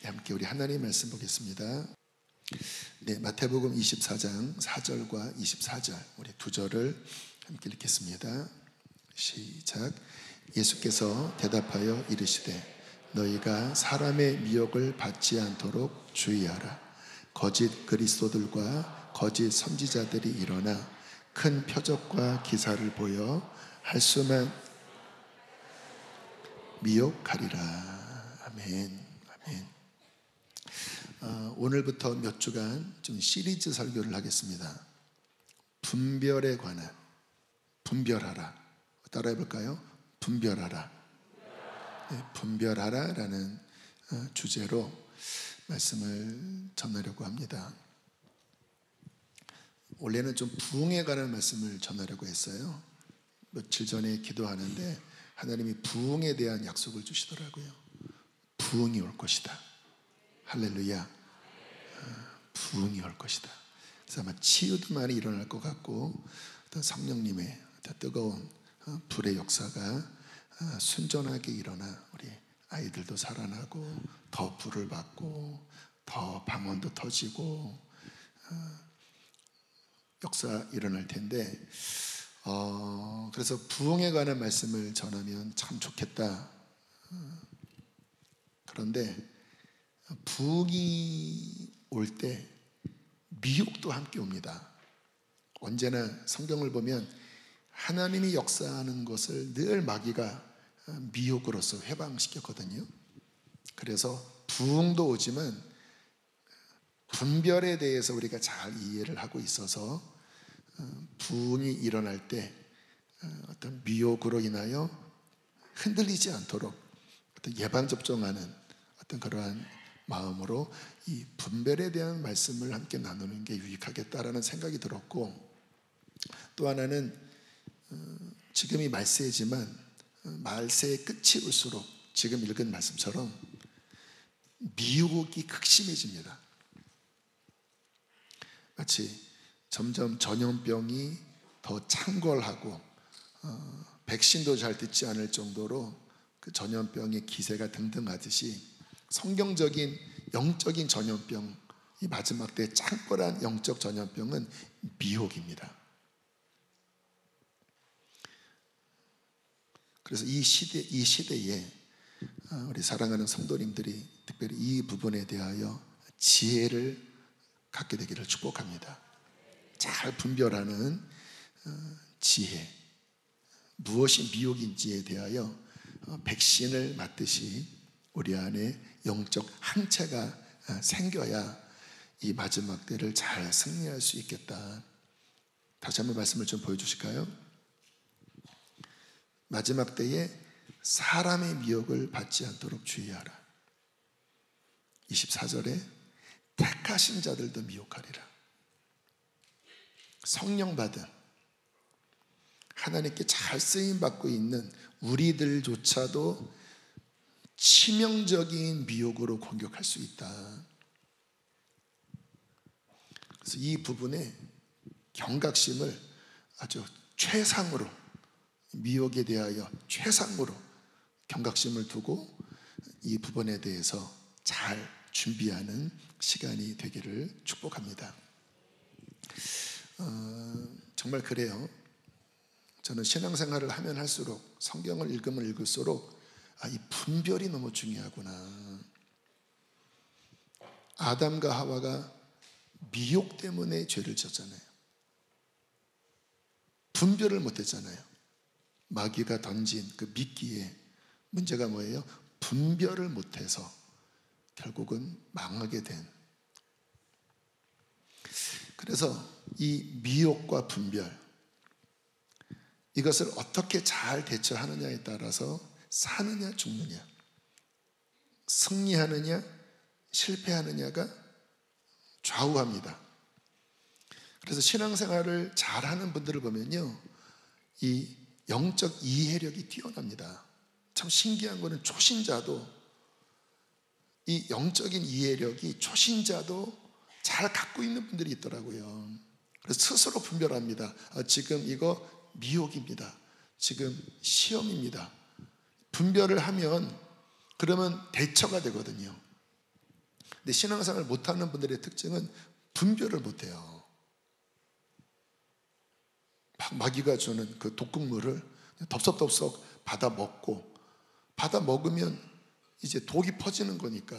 함께 우리 하나님의 말씀 보겠습니다. 네, 마태복음 24장 4절과 24절 우리 두 절을 함께 읽겠습니다. 시작. 예수께서 대답하여 이르시되 너희가 사람의 미혹을 받지 않도록 주의하라. 거짓 그리스도들과 거짓 선지자들이 일어나 큰 표적과 기사를 보여 할 수만 미혹하리라. 아멘. 아멘. 오늘부터 몇 주간 좀 시리즈 설교를 하겠습니다. 분별에 관한, 분별하라. 따라해 볼까요? 분별하라. 네, 분별하라라는 주제로 말씀을 전하려고 합니다. 원래는 좀 부흥에 관한 말씀을 전하려고 했어요. 며칠 전에 기도하는데 하나님이 부흥에 대한 약속을 주시더라고요. 부흥이 올 것이다. 할렐루야. 부흥이 올 것이다. 그래서 아마 치유도 많이 일어날 것 같고 어떤 성령님의 뜨거운 불의 역사가 순전하게 일어나 우리 아이들도 살아나고 더 불을 받고 더 방언도 터지고 역사 일어날 텐데 그래서 부흥에 관한 말씀을 전하면 참 좋겠다. 그런데 부흥이 올 때 미혹도 함께 옵니다. 언제나 성경을 보면 하나님이 역사하는 것을 늘 마귀가 미혹으로서 해방시켰거든요. 그래서 부흥도 오지만 분별에 대해서 우리가 잘 이해를 하고 있어서 부흥이 일어날 때 어떤 미혹으로 인하여 흔들리지 않도록 어떤 예방접종하는 어떤 그러한 마음으로 이 분별에 대한 말씀을 함께 나누는 게 유익하겠다라는 생각이 들었고, 또 하나는 지금이 말세지만 말세의 끝이 올수록 지금 읽은 말씀처럼 미혹이 극심해집니다. 마치 점점 전염병이 더 창궐하고 백신도 잘 듣지 않을 정도로 그 전염병의 기세가 등등하듯이 성경적인 영적인 전염병, 이 마지막 때 창궐한 영적 전염병은 미혹입니다. 그래서 이 시대에 우리 사랑하는 성도님들이 특별히 이 부분에 대하여 지혜를 갖게 되기를 축복합니다. 잘 분별하는 지혜, 무엇이 미혹인지에 대하여 백신을 맞듯이 우리 안에 영적 항체가 생겨야 이 마지막 때를 잘 승리할 수 있겠다. 다시 한번 말씀을 좀 보여주실까요? 마지막 때에 사람의 미혹을 받지 않도록 주의하라. 24절에 택하신 자들도 미혹하리라. 성령 받은 하나님께 잘 쓰임받고 있는 우리들조차도 치명적인 미혹으로 공격할 수 있다. 그래서 이 부분에 경각심을 아주 최상으로, 미혹에 대하여 최상으로 경각심을 두고 이 부분에 대해서 잘 준비하는 시간이 되기를 축복합니다. 정말 그래요. 저는 신앙생활을 하면 할수록, 성경을 읽으면 읽을수록 이 분별이 너무 중요하구나. 아담과 하와가 미혹 때문에 죄를 졌잖아요. 분별을 못했잖아요. 마귀가 던진 그 미끼에 문제가 뭐예요? 분별을 못해서 결국은 망하게 된. 그래서 이 미혹과 분별, 이것을 어떻게 잘 대처하느냐에 따라서 사느냐 죽느냐, 승리하느냐 실패하느냐가 좌우합니다. 그래서 신앙생활을 잘하는 분들을 보면요, 이 영적 이해력이 뛰어납니다. 참 신기한 거는 초신자도, 이 영적인 이해력이 초신자도 잘 갖고 있는 분들이 있더라고요. 그래서 스스로 분별합니다. 지금 이거 미혹입니다. 지금 시험입니다. 분별을 하면 그러면 대처가 되거든요. 근데 신앙생활을 못하는 분들의 특징은 분별을 못해요. 마귀가 주는 그 독극물을 덥석덥석 받아 먹고, 받아 먹으면 이제 독이 퍼지는 거니까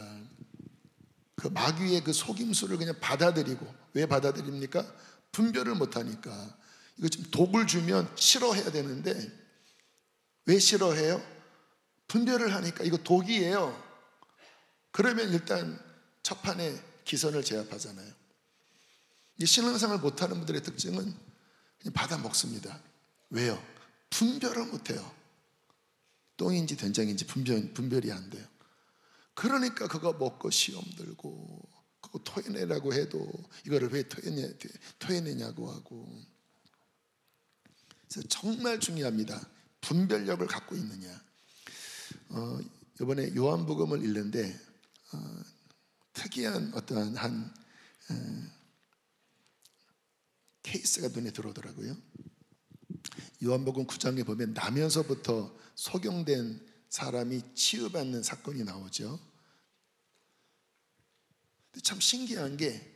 그 마귀의 그 속임수를 그냥 받아들이고, 왜 받아들입니까? 분별을 못하니까. 이거 좀 독을 주면 싫어해야 되는데 왜 싫어해요? 분별을 하니까 이거 독이에요. 그러면 일단 첫 판에 기선을 제압하잖아요. 이 신앙생활 못하는 분들의 특징은 그냥 받아 먹습니다. 왜요? 분별을 못해요. 똥인지 된장인지 분별이 안 돼요. 그러니까 그거 먹고 시험 들고, 그거 토해내라고 해도 이거를 왜 토해내냐고 하고. 그래서 정말 중요합니다. 분별력을 갖고 있느냐. 이번에 요한복음을 읽는데 특이한 어떠한 한 케이스가 눈에 들어오더라고요. 요한복음 9장에 보면 나면서부터 소경된 사람이 치유받는 사건이 나오죠. 근데 참 신기한 게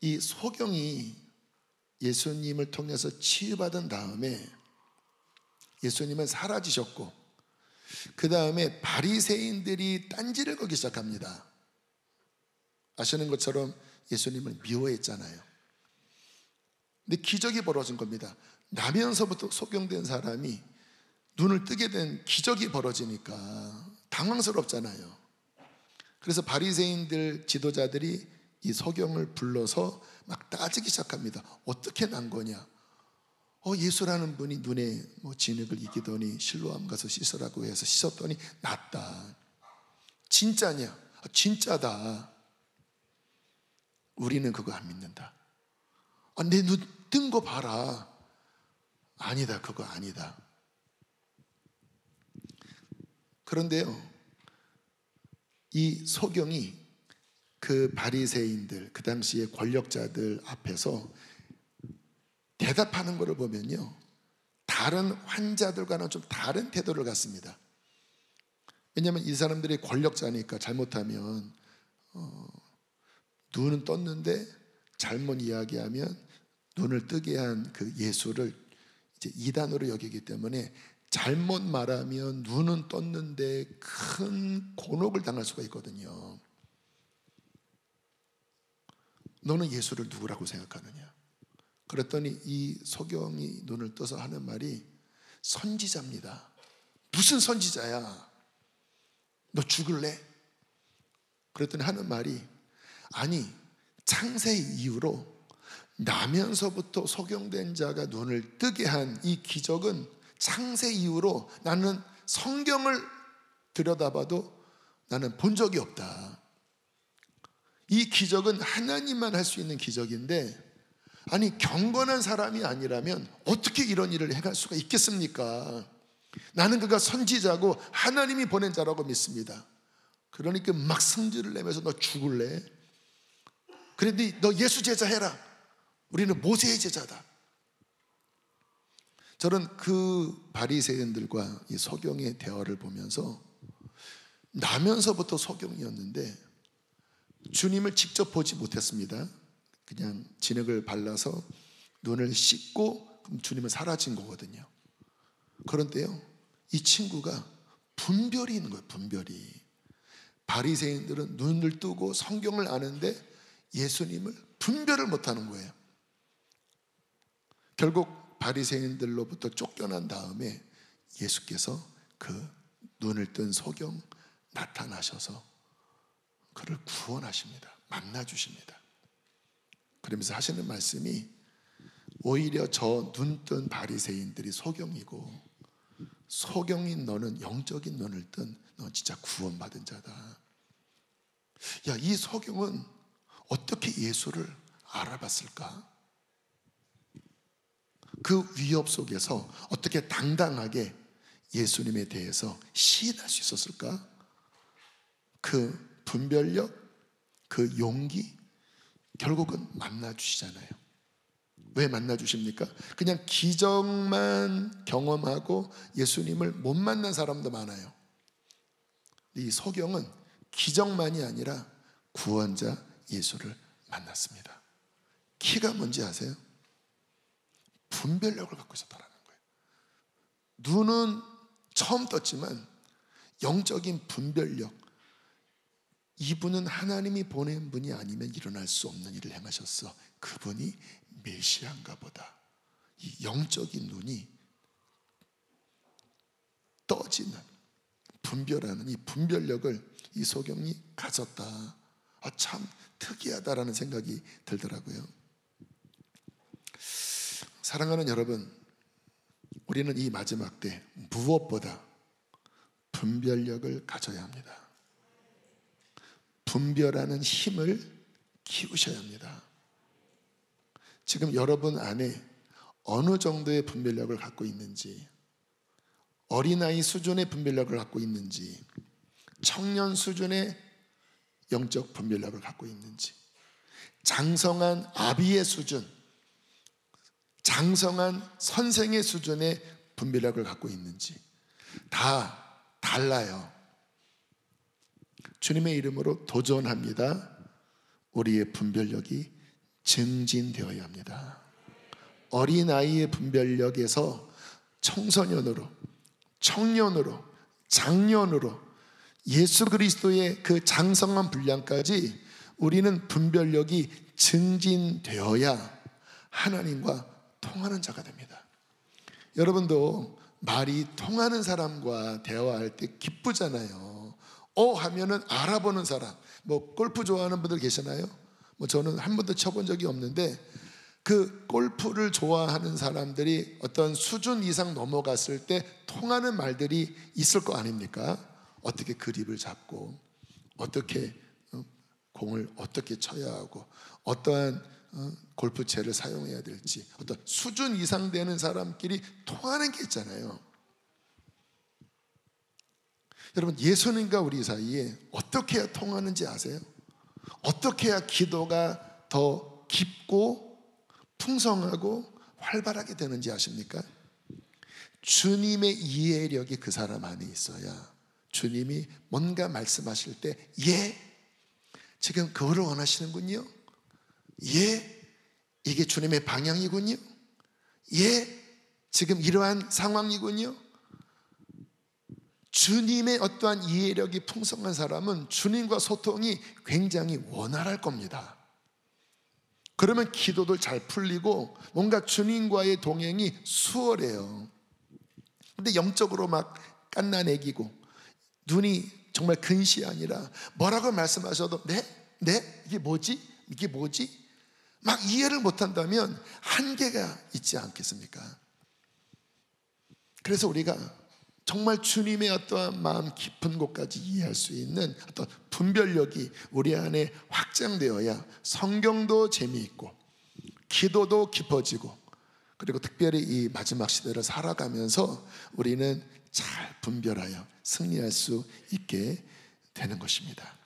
이 소경이 예수님을 통해서 치유받은 다음에 예수님은 사라지셨고, 그 다음에 바리새인들이 딴지를 걸기 시작합니다. 아시는 것처럼 예수님을 미워했잖아요. 근데 기적이 벌어진 겁니다. 나면서부터 소경된 사람이 눈을 뜨게 된 기적이 벌어지니까 당황스럽잖아요. 그래서 바리새인들 지도자들이 이 소경을 불러서 막 따지기 시작합니다. 어떻게 난 거냐? 예수라는 분이 눈에 진흙을 이기더니 실로암 가서 씻으라고 해서 씻었더니 낫다. 진짜냐? 진짜다. 우리는 그거 안 믿는다. 내 눈 뜬 거 봐라. 아니다, 그거 아니다. 그런데요, 이 소경이 그 바리새인들, 그 당시의 권력자들 앞에서 대답하는 것을 보면요, 다른 환자들과는 좀 다른 태도를 갖습니다. 왜냐하면 이 사람들이 권력자니까 잘못하면 눈은 떴는데 잘못 이야기하면 눈을 뜨게 한 그 예수를 이제 이단으로 여기기 때문에 잘못 말하면 눈은 떴는데 큰 곤혹을 당할 수가 있거든요. 너는 예수를 누구라고 생각하느냐? 그랬더니 이 소경이 눈을 떠서 하는 말이 선지자입니다. 무슨 선지자야? 너 죽을래? 그랬더니 하는 말이, 아니 창세 이후로 나면서부터 소경된 자가 눈을 뜨게 한 이 기적은 창세 이후로 나는 성경을 들여다봐도 나는 본 적이 없다. 이 기적은 하나님만 할 수 있는 기적인데, 아니 경건한 사람이 아니라면 어떻게 이런 일을 해갈 수가 있겠습니까? 나는 그가 선지자고 하나님이 보낸 자라고 믿습니다. 그러니까 막 성질을 내면서 너 죽을래? 그런데 너 예수 제자 해라. 우리는 모세의 제자다. 저는 그 바리새인들과 이 소경의 대화를 보면서 나면서부터 소경이었는데 주님을 직접 보지 못했습니다. 그냥 진흙을 발라서 눈을 씻고 주님은 사라진 거거든요. 그런데요, 이 친구가 분별이 있는 거예요. 분별이. 바리새인들은 눈을 뜨고 성경을 아는데 예수님을 분별을 못하는 거예요. 결국 바리새인들로부터 쫓겨난 다음에 예수께서 그 눈을 뜬 소경 나타나셔서 그를 구원하십니다. 만나주십니다. 그러면서 하시는 말씀이, 오히려 저 눈뜬 바리새인들이 소경이고 소경인 너는 영적인 눈을 뜬 너 진짜 구원받은 자다. 야, 이 소경은 어떻게 예수를 알아봤을까? 그 위협 속에서 어떻게 당당하게 예수님에 대해서 시인할 수 있었을까? 그 분별력, 그 용기, 결국은 만나주시잖아요. 왜 만나주십니까? 그냥 기적만 경험하고 예수님을 못 만난 사람도 많아요. 이 소경은 기적만이 아니라 구원자 예수를 만났습니다. 키가 뭔지 아세요? 분별력을 갖고 있었다는 거예요. 눈은 처음 떴지만 영적인 분별력, 이분은 하나님이 보낸 분이 아니면 일어날 수 없는 일을 행하셨어. 그분이 메시아인가 보다. 이 영적인 눈이 떠지는, 분별하는 이 분별력을 이 소경이 가졌다. 참 특이하다라는 생각이 들더라고요. 사랑하는 여러분, 우리는 이 마지막 때 무엇보다 분별력을 가져야 합니다. 분별하는 힘을 키우셔야 합니다. 지금 여러분 안에 어느 정도의 분별력을 갖고 있는지, 어린아이 수준의 분별력을 갖고 있는지, 청년 수준의 영적 분별력을 갖고 있는지, 장성한 아비의 수준, 장성한 선생의 수준의 분별력을 갖고 있는지 다 달라요. 주님의 이름으로 도전합니다. 우리의 분별력이 증진되어야 합니다. 어린아이의 분별력에서 청소년으로, 청년으로, 장년으로 예수 그리스도의 그 장성한 분량까지 우리는 분별력이 증진되어야 하나님과 통하는 자가 됩니다. 여러분도 말이 통하는 사람과 대화할 때 기쁘잖아요. 하면은 알아보는 사람, 골프 좋아하는 분들 계시나요? 저는 한 번도 쳐본 적이 없는데 그 골프를 좋아하는 사람들이 어떤 수준 이상 넘어갔을 때 통하는 말들이 있을 거 아닙니까? 어떻게 그립을 잡고, 어떻게 공을 어떻게 쳐야 하고, 어떠한 골프채를 사용해야 될지, 어떤 수준 이상 되는 사람끼리 통하는 게 있잖아요. 여러분, 예수님과 우리 사이에 어떻게 해야 통하는지 아세요? 어떻게 해야 기도가 더 깊고 풍성하고 활발하게 되는지 아십니까? 주님의 이해력이 그 사람 안에 있어야 주님이 뭔가 말씀하실 때 지금 그거를 원하시는군요. 이게 주님의 방향이군요. 지금 이러한 상황이군요. 주님의 어떠한 이해력이 풍성한 사람은 주님과 소통이 굉장히 원활할 겁니다. 그러면 기도도 잘 풀리고 뭔가 주님과의 동행이 수월해요. 근데 영적으로 막 깐난애기고 눈이 정말 근시 아니라 뭐라고 말씀하셔도 이게 뭐지? 막 이해를 못한다면 한계가 있지 않겠습니까? 그래서 우리가 정말 주님의 어떠한 마음 깊은 곳까지 이해할 수 있는 어떤 분별력이 우리 안에 확장되어야 성경도 재미있고 기도도 깊어지고, 그리고 특별히 이 마지막 시대를 살아가면서 우리는 잘 분별하여 승리할 수 있게 되는 것입니다.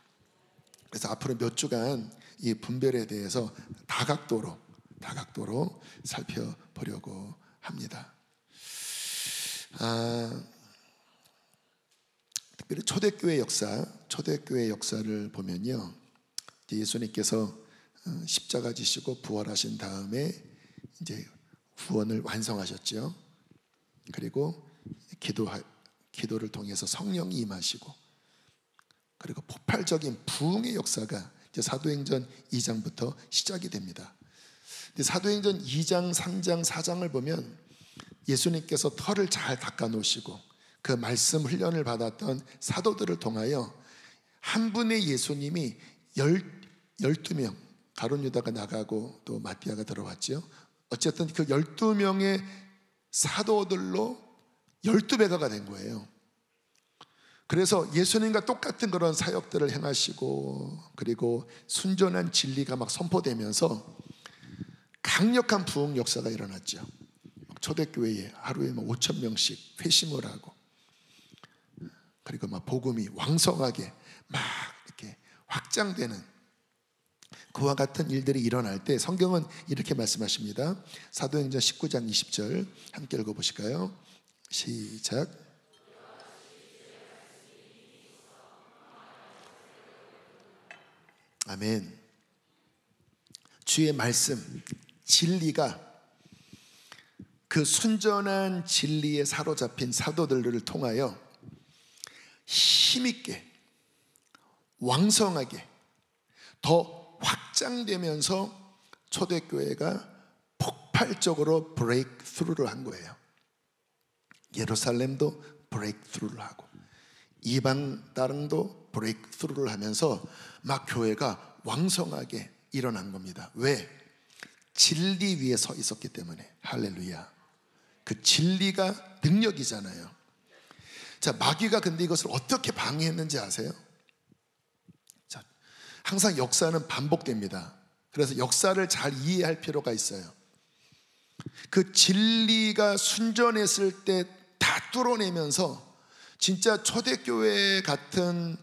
그래서 앞으로 몇 주간 이 분별에 대해서 다각도로 살펴보려고 합니다. 특별히 초대교회 역사를 보면요, 예수님께서 십자가 지시고 부활하신 다음에 이제 구원을 완성하셨죠. 그리고 기도를 통해서 성령이 임하시고, 그리고 폭발적인 부흥의 역사가 이제 사도행전 2장부터 시작이 됩니다. 사도행전 2장, 3장, 4장을 보면 예수님께서 털을 잘 닦아 놓으시고 그 말씀 훈련을 받았던 사도들을 통하여 한 분의 예수님이 12명, 가룟 유다가 나가고 또 마띠아가 들어왔죠. 어쨌든 그 12명의 사도들로 12배가가 된 거예요. 그래서 예수님과 똑같은 그런 사역들을 행하시고, 그리고 순전한 진리가 막 선포되면서 강력한 부흥 역사가 일어났죠. 초대교회에 하루에 5,000명씩 회심을 하고, 그리고 막 복음이 왕성하게 막 이렇게 확장되는 그와 같은 일들이 일어날 때 성경은 이렇게 말씀하십니다. 사도행전 19장 20절 함께 읽어보실까요? 시작. 아멘. 주의 말씀, 진리가 그 순전한 진리에 사로잡힌 사도들을 통하여 힘있게 왕성하게 더 확장되면서 초대교회가 폭발적으로 브레이크 스루를 한 거예요. 예루살렘도 브레이크 스루를 하고 이방 땅도 브레이크 스루를 하면서 막 교회가 왕성하게 일어난 겁니다. 왜? 진리 위에 서 있었기 때문에. 할렐루야. 그 진리가 능력이잖아요. 자, 마귀가 근데 이것을 어떻게 방해했는지 아세요? 자, 항상 역사는 반복됩니다. 그래서 역사를 잘 이해할 필요가 있어요. 그 진리가 순전했을 때 다 뚫어내면서 진짜 초대교회 같은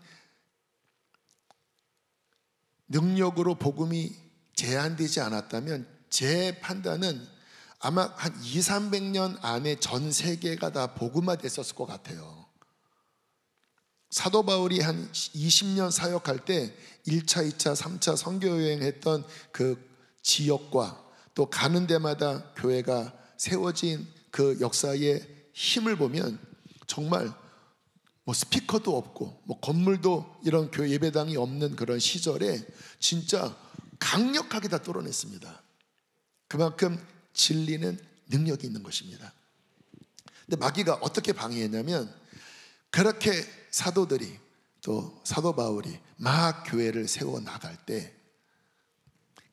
능력으로 복음이 제한되지 않았다면 제 판단은 아마 한 200~300년 안에 전 세계가 다 복음화 됐었을 것 같아요. 사도 바울이 한 20년 사역할 때 1차, 2차, 3차 선교여행했던 그 지역과 또 가는 데마다 교회가 세워진 그 역사의 힘을 보면 정말 뭐 스피커도 없고 뭐 건물도 이런 교회 예배당이 없는 그런 시절에 진짜 강력하게 다 뚫어냈습니다. 그만큼 진리는 능력이 있는 것입니다. 근데 마귀가 어떻게 방해했냐면 그렇게 사도들이 또 사도 바울이 막 교회를 세워 나갈 때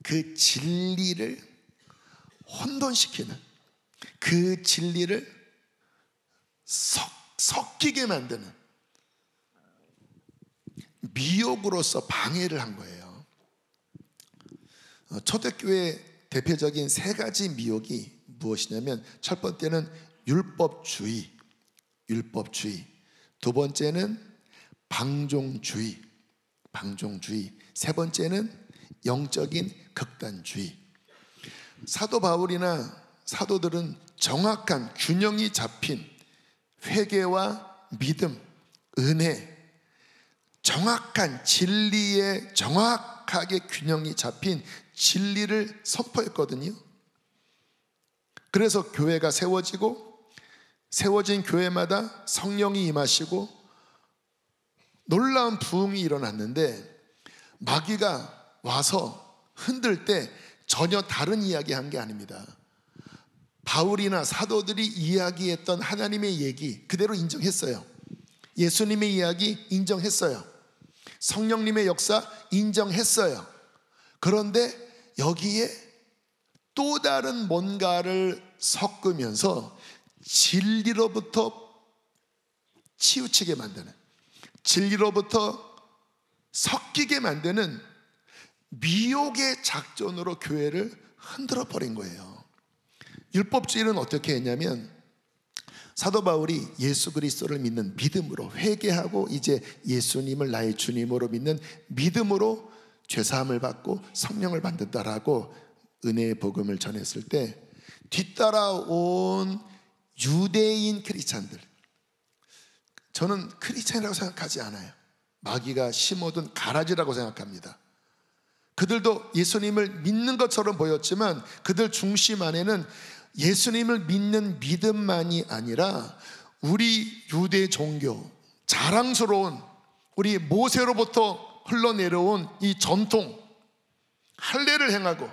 그 진리를 혼돈시키는, 그 진리를 섞이게 만드는 미혹으로서 방해를 한 거예요. 초대교회 대표적인 세 가지 미혹이 무엇이냐면 첫 번째는 율법주의, 두 번째는 방종주의, 세 번째는 영적인 극단주의. 사도 바울이나 사도들은 정확한 균형이 잡힌 회개와 믿음, 은혜, 정확한 진리에 정확하게 균형이 잡힌 진리를 선포했거든요. 그래서 교회가 세워지고 세워진 교회마다 성령이 임하시고 놀라운 부흥이 일어났는데 마귀가 와서 흔들 때 전혀 다른 이야기 한 게 아닙니다. 바울이나 사도들이 이야기했던 하나님의 얘기 그대로 인정했어요. 예수님의 이야기 인정했어요. 성령님의 역사 인정했어요. 그런데 여기에 또 다른 뭔가를 섞으면서 진리로부터 치우치게 만드는, 진리로부터 섞이게 만드는 미혹의 작전으로 교회를 흔들어 버린 거예요. 율법주의는 어떻게 했냐면 사도 바울이 예수 그리스도를 믿는 믿음으로 회개하고 이제 예수님을 나의 주님으로 믿는 믿음으로 죄사함을 받고 성령을 받는다라고 은혜의 복음을 전했을 때 뒤따라온 유대인 크리스찬들, 저는 크리스찬이라고 생각하지 않아요. 마귀가 심어둔 가라지라고 생각합니다. 그들도 예수님을 믿는 것처럼 보였지만 그들 중심 안에는 예수님을 믿는 믿음만이 아니라 우리 유대 종교, 자랑스러운 우리 모세로부터 흘러내려온 이 전통, 할례를 행하고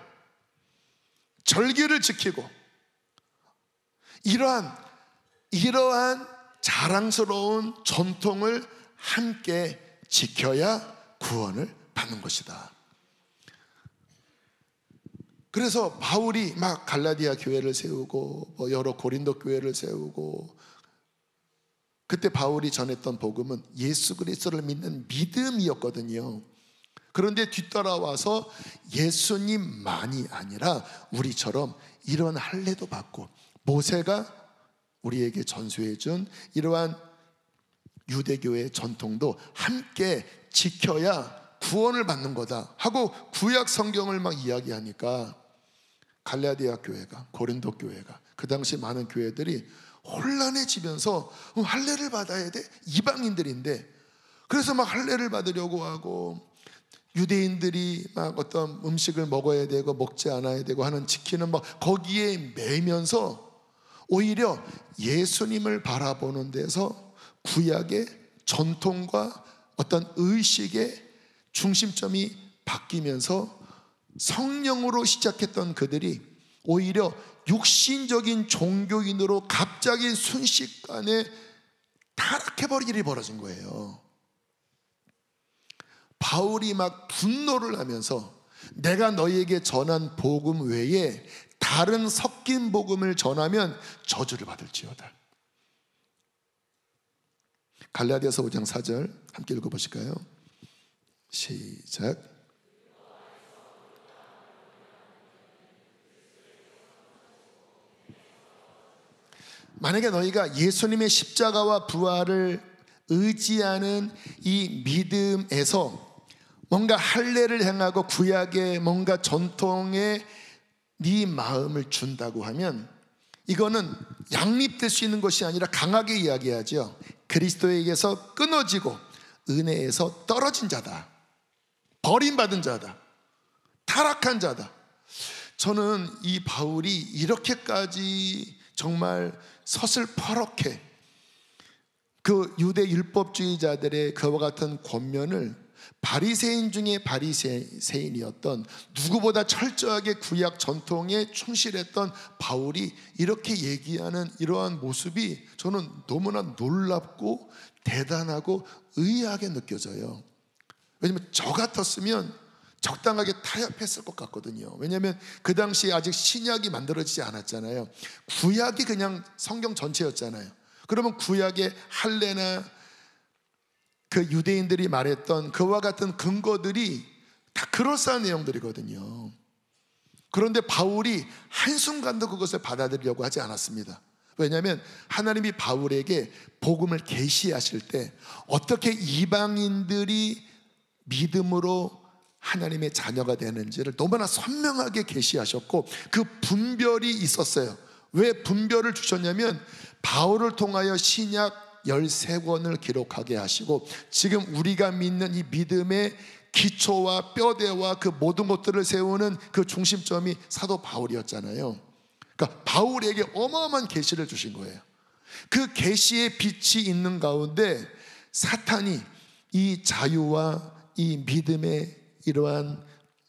절기를 지키고 이러한 자랑스러운 전통을 함께 지켜야 구원을 받는 것이다. 그래서 바울이 막 갈라디아 교회를 세우고 여러 고린도 교회를 세우고 그때 바울이 전했던 복음은 예수 그리스도를 믿는 믿음이었거든요. 그런데 뒤따라와서 예수님만이 아니라 우리처럼 이런 할례도 받고 모세가 우리에게 전수해준 이러한 유대교의 전통도 함께 지켜야 구원을 받는 거다 하고 구약 성경을 막 이야기하니까 갈라디아 교회가, 고린도 교회가, 그 당시 많은 교회들이 혼란해지면서 할례를 받아야 돼? 이방인들인데. 그래서 막 할례를 받으려고 하고 유대인들이 막 어떤 음식을 먹어야 되고 먹지 않아야 되고 하는 지키는 막 거기에 매이면서 오히려 예수님을 바라보는 데서 구약의 전통과 어떤 의식의 중심점이 바뀌면서 성령으로 시작했던 그들이 오히려 육신적인 종교인으로 갑자기 순식간에 타락해버릴 일이 벌어진 거예요. 바울이 막 분노를 하면서 내가 너희에게 전한 복음 외에 다른 섞인 복음을 전하면 저주를 받을지어다. 갈라디아서 5장 4절 함께 읽어보실까요? 시작. 만약에 너희가 예수님의 십자가와 부활을 의지하는 이 믿음에서 뭔가 할례를 행하고 구약의 뭔가 전통에 네 마음을 준다고 하면 이거는 양립될 수 있는 것이 아니라 강하게 이야기하죠. 그리스도에게서 끊어지고 은혜에서 떨어진 자다, 버림받은 자다, 타락한 자다. 저는 이 바울이 이렇게까지 정말 서슬퍼렇게 그 유대 율법주의자들의 그와 같은 권면을 바리새인 중에 바리새인이었던 누구보다 철저하게 구약 전통에 충실했던 바울이 이렇게 얘기하는 이러한 모습이 저는 너무나 놀랍고 대단하고 의아하게 느껴져요. 왜냐하면 저 같았으면 적당하게 타협했을 것 같거든요. 왜냐하면 그 당시에 아직 신약이 만들어지지 않았잖아요. 구약이 그냥 성경 전체였잖아요. 그러면 구약의 할례나 그 유대인들이 말했던 그와 같은 근거들이 다 그럴싸한 내용들이거든요. 그런데 바울이 한순간도 그것을 받아들이려고 하지 않았습니다. 왜냐하면 하나님이 바울에게 복음을 계시하실 때 어떻게 이방인들이 믿음으로 하나님의 자녀가 되는지를 너무나 선명하게 계시하셨고 그 분별이 있었어요. 왜 분별을 주셨냐면 바울을 통하여 신약 13권을 기록하게 하시고 지금 우리가 믿는 이 믿음의 기초와 뼈대와 그 모든 것들을 세우는 그 중심점이 사도 바울이었잖아요. 그러니까 바울에게 어마어마한 계시를 주신 거예요. 그 계시의 빛이 있는 가운데 사탄이 이 자유와 이 믿음의 이러한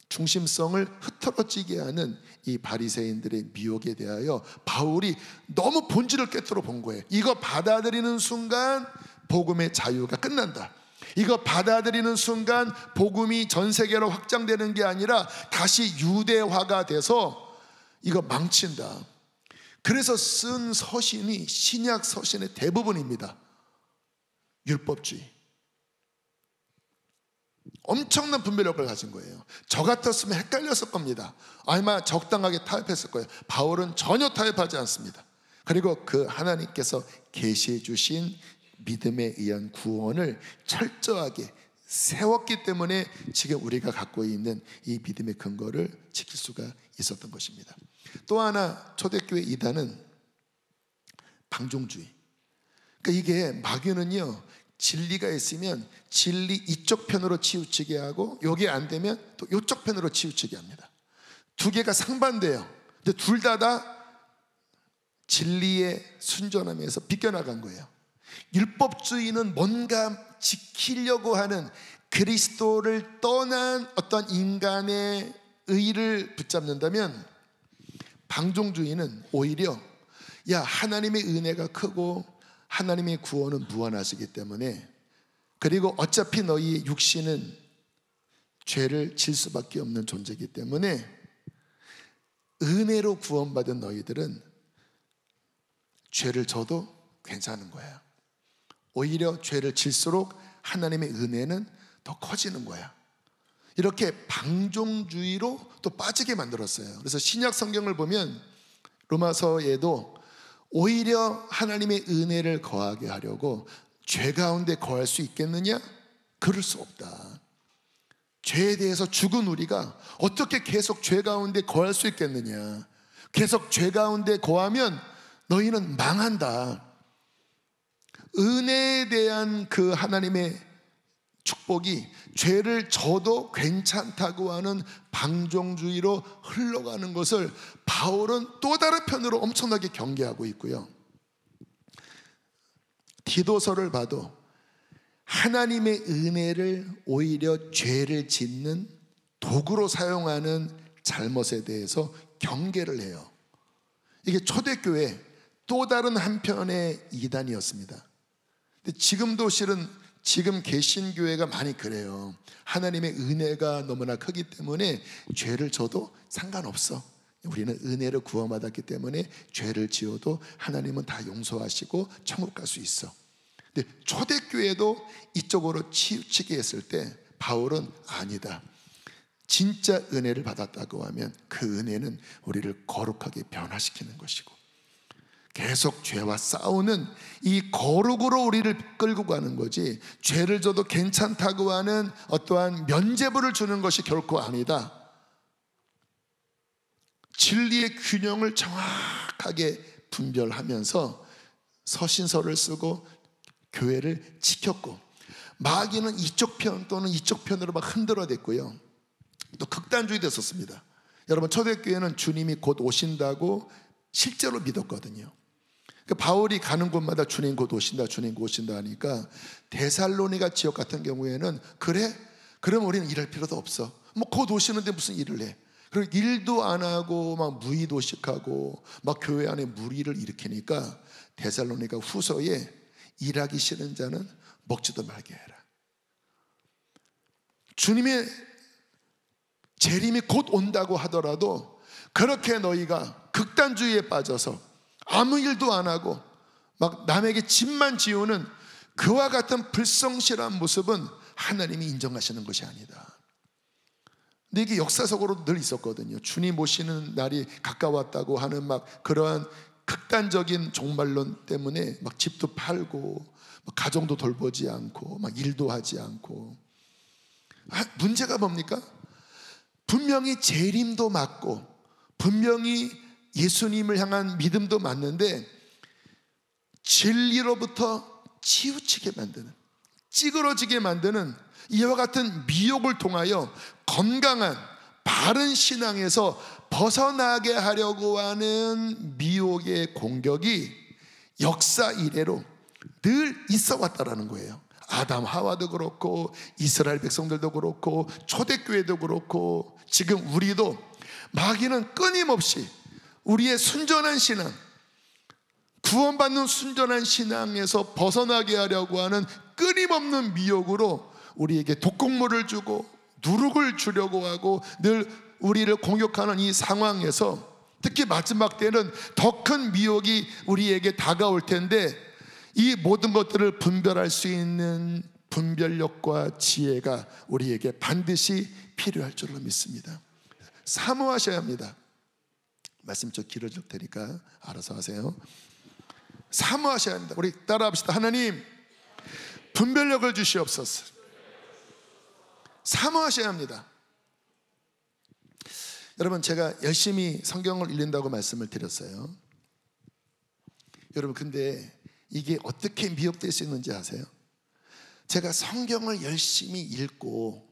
중심성을 흐트러지게 하는 이 바리새인들의 미혹에 대하여 바울이 너무 본질을 꿰뚫어 본 거예요. 이거 받아들이는 순간 복음의 자유가 끝난다. 이거 받아들이는 순간 복음이 전 세계로 확장되는 게 아니라 다시 유대화가 돼서 이거 망친다. 그래서 쓴 서신이 신약 서신의 대부분입니다. 율법주의. 엄청난 분별력을 가진 거예요. 저 같았으면 헷갈렸을 겁니다. 아마 적당하게 타협했을 거예요. 바울은 전혀 타협하지 않습니다. 그리고 그 하나님께서 계시해 주신 믿음에 의한 구원을 철저하게 세웠기 때문에 지금 우리가 갖고 있는 이 믿음의 근거를 지킬 수가 있었던 것입니다. 또 하나 초대교회 이단은 방종주의. 그러니까 이게 마귀는요, 진리가 있으면 진리 이쪽 편으로 치우치게 하고 여기 안 되면 또 이쪽 편으로 치우치게 합니다. 두 개가 상반돼요. 근데 둘 다 진리에 순전함에서 비껴나간 거예요. 율법주의는 뭔가 지키려고 하는 그리스도를 떠난 어떤 인간의 의를 붙잡는다면 방종주의는 오히려 야, 하나님의 은혜가 크고 하나님의 구원은 무한하시기 때문에 그리고 어차피 너희의 육신은 죄를 질 수밖에 없는 존재이기 때문에 은혜로 구원받은 너희들은 죄를 져도 괜찮은 거야. 오히려 죄를 질수록 하나님의 은혜는 더 커지는 거야. 이렇게 방종주의로 또 빠지게 만들었어요. 그래서 신약 성경을 보면 로마서에도 오히려 하나님의 은혜를 거하게 하려고 죄 가운데 거할 수 있겠느냐? 그럴 수 없다. 죄에 대해서 죽은 우리가 어떻게 계속 죄 가운데 거할 수 있겠느냐? 계속 죄 가운데 거하면 너희는 망한다. 은혜에 대한 그 하나님의 축복이 죄를 져도 괜찮다고 하는 방종주의로 흘러가는 것을 바울은 또 다른 편으로 엄청나게 경계하고 있고요. 디도서를 봐도 하나님의 은혜를 오히려 죄를 짓는 도구로 사용하는 잘못에 대해서 경계를 해요. 이게 초대교회 또 다른 한편의 이단이었습니다. 근데 지금도 실은 지금 개신교회가 많이 그래요. 하나님의 은혜가 너무나 크기 때문에 죄를 져도 상관없어. 우리는 은혜를 구원받았기 때문에 죄를 지어도 하나님은 다 용서하시고 천국 갈 수 있어. 근데 초대교회도 이쪽으로 치우치게 했을 때 바울은 아니다. 진짜 은혜를 받았다고 하면 그 은혜는 우리를 거룩하게 변화시키는 것이고, 계속 죄와 싸우는 이 거룩으로 우리를 끌고 가는 거지, 죄를 져도 괜찮다고 하는 어떠한 면죄부를 주는 것이 결코 아니다. 진리의 균형을 정확하게 분별하면서 서신서를 쓰고 교회를 지켰고, 마귀는 이쪽 편 또는 이쪽 편으로 막 흔들어댔고요. 또 극단주의 됐었습니다. 여러분, 초대교회는 주님이 곧 오신다고 실제로 믿었거든요. 바울이 가는 곳마다 주님 곧 오신다, 주님 곧 오신다 하니까 데살로니가 지역 같은 경우에는 그래? 그럼 우리는 일할 필요도 없어. 뭐 곧 오시는데 무슨 일을 해? 그리고 일도 안 하고 막 무의도식하고 막 교회 안에 무리를 일으키니까 데살로니가 후서에 일하기 싫은 자는 먹지도 말게 해라. 주님의 재림이 곧 온다고 하더라도 그렇게 너희가 극단주의에 빠져서 아무 일도 안 하고 막 남에게 짐만 지우는 그와 같은 불성실한 모습은 하나님이 인정하시는 것이 아니다. 근데 이게 역사적으로 늘 있었거든요. 주님 오시는 날이 가까웠다고 하는 막 그러한 극단적인 종말론 때문에 막 집도 팔고 막 가정도 돌보지 않고 막 일도 하지 않고. 문제가 뭡니까? 분명히 재림도 맞고 분명히 예수님을 향한 믿음도 맞는데 진리로부터 치우치게 만드는, 찌그러지게 만드는 이와 같은 미혹을 통하여 건강한 바른 신앙에서 벗어나게 하려고 하는 미혹의 공격이 역사 이래로 늘 있어 왔다라는 거예요. 아담 하와도 그렇고 이스라엘 백성들도 그렇고 초대교회도 그렇고 지금 우리도 마귀는 끊임없이 우리의 순전한 신앙, 구원받는 순전한 신앙에서 벗어나게 하려고 하는 끊임없는 미혹으로 우리에게 독곡물을 주고 누룩을 주려고 하고 늘 우리를 공격하는 이 상황에서 특히 마지막 때는 더 큰 미혹이 우리에게 다가올 텐데 이 모든 것들을 분별할 수 있는 분별력과 지혜가 우리에게 반드시 필요할 줄로 믿습니다. 사모하셔야 합니다. 말씀 좀 길어질 테니까 알아서 하세요. 사모하셔야 합니다. 우리 따라합시다. 하나님, 분별력을 주시옵소서. 사모하셔야 합니다. 여러분, 제가 열심히 성경을 읽는다고 말씀을 드렸어요. 여러분, 근데 이게 어떻게 미혹될 수 있는지 아세요? 제가 성경을 열심히 읽고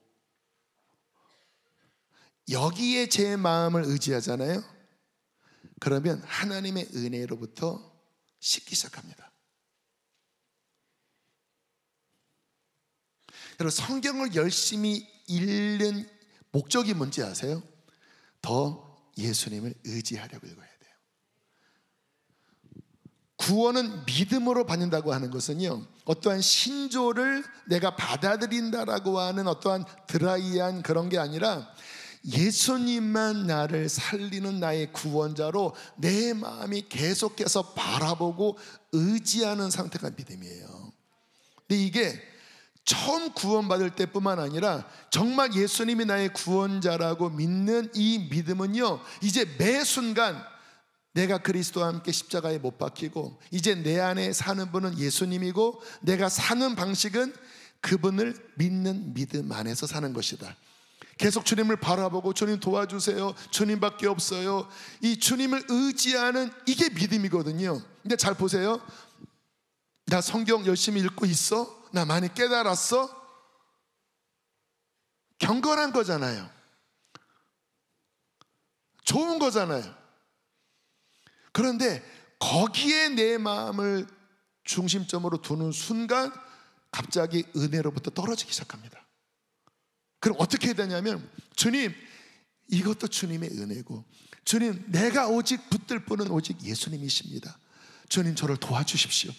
여기에 제 마음을 의지하잖아요. 그러면 하나님의 은혜로부터 식기 시작합니다. 여러분, 성경을 열심히 읽는 목적이 뭔지 아세요? 더 예수님을 의지하려고 읽어야 돼요. 구원은 믿음으로 받는다고 하는 것은요, 어떠한 신조를 내가 받아들인다라고 하는 어떠한 드라이한 그런 게 아니라 예수님만 나를 살리는 나의 구원자로 내 마음이 계속해서 바라보고 의지하는 상태가 믿음이에요. 근데 이게 처음 구원받을 때뿐만 아니라 정말 예수님이 나의 구원자라고 믿는 이 믿음은요, 이제 매 순간 내가 그리스도와 함께 십자가에 못 박히고 이제 내 안에 사는 분은 예수님이고 내가 사는 방식은 그분을 믿는 믿음 안에서 사는 것이다. 계속 주님을 바라보고 주님 도와주세요, 주님밖에 없어요, 이 주님을 의지하는 이게 믿음이거든요. 근데 잘 보세요. 나 성경 열심히 읽고 있어? 나 많이 깨달았어? 경건한 거잖아요. 좋은 거잖아요. 그런데 거기에 내 마음을 중심점으로 두는 순간 갑자기 은혜로부터 떨어지기 시작합니다. 그럼 어떻게 해야 되냐면, 주님, 이것도 주님의 은혜고, 주님, 내가 오직 붙들 분은 오직 예수님이십니다. 주님, 저를 도와주십시오.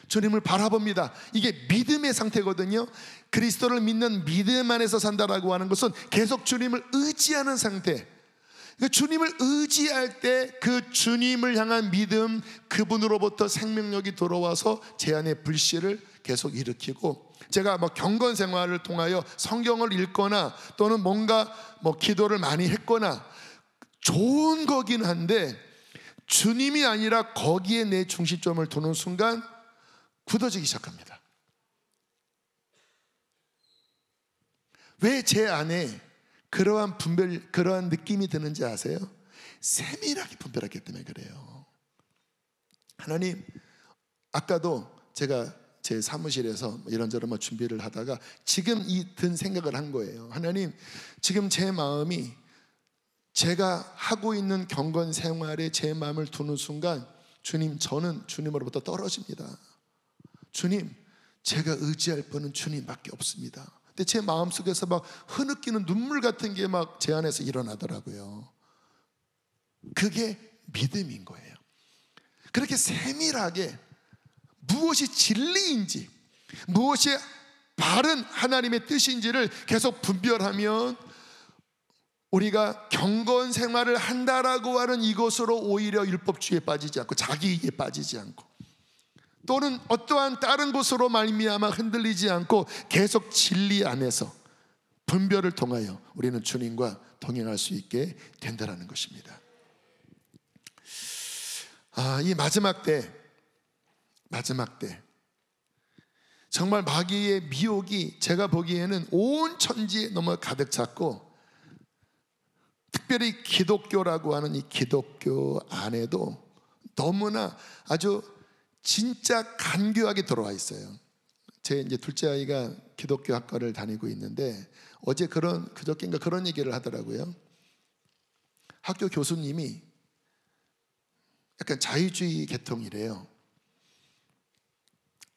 주님을 바라봅니다. 이게 믿음의 상태거든요. 그리스도를 믿는 믿음 안에서 산다라고 하는 것은 계속 주님을 의지하는 상태. 주님을 의지할 때 그 주님을 향한 믿음, 그분으로부터 생명력이 들어와서 제 안에 불씨를 계속 일으키고, 제가 경건 생활을 통하여 성경을 읽거나 또는 뭔가 기도를 많이 했거나 좋은 거긴 한데, 주님이 아니라 거기에 내 중심점을 두는 순간 굳어지기 시작합니다. 왜 제 안에 그러한 분별, 그러한 느낌이 드는지 아세요? 세밀하게 분별했기 때문에 그래요. 하나님, 아까도 제가 제 사무실에서 이런저런 준비를 하다가 지금 든 생각을 한 거예요. 하나님, 지금 제 마음이 제가 하고 있는 경건 생활에 제 마음을 두는 순간, 주님, 저는 주님으로부터 떨어집니다. 주님, 제가 의지할 분은 주님밖에 없습니다. 근데 제 마음속에서 흐느끼는 눈물 같은 게 제 안에서 일어나더라고요. 그게 믿음인 거예요. 그렇게 세밀하게 무엇이 진리인지, 무엇이 바른 하나님의 뜻인지를 계속 분별하면 우리가 경건 생활을 한다라고 하는 이것으로 오히려 율법주의에 빠지지 않고 자기이기에 빠지지 않고 또는 어떠한 다른 것으로 말미암아 흔들리지 않고 계속 진리 안에서 분별을 통하여 우리는 주님과 동행할 수 있게 된다는 것입니다. 이 마지막 때 정말 마귀의 미혹이 제가 보기에는 온 천지에 너무 가득 찼고, 특별히 기독교라고 하는 이 기독교 안에도 너무나 아주 진짜 간교하게 들어와 있어요. 제 이제 둘째 아이가 기독교 학과를 다니고 있는데 어제 그저께인가 그런 얘기를 하더라고요. 학교 교수님이 약간 자유주의 계통이래요.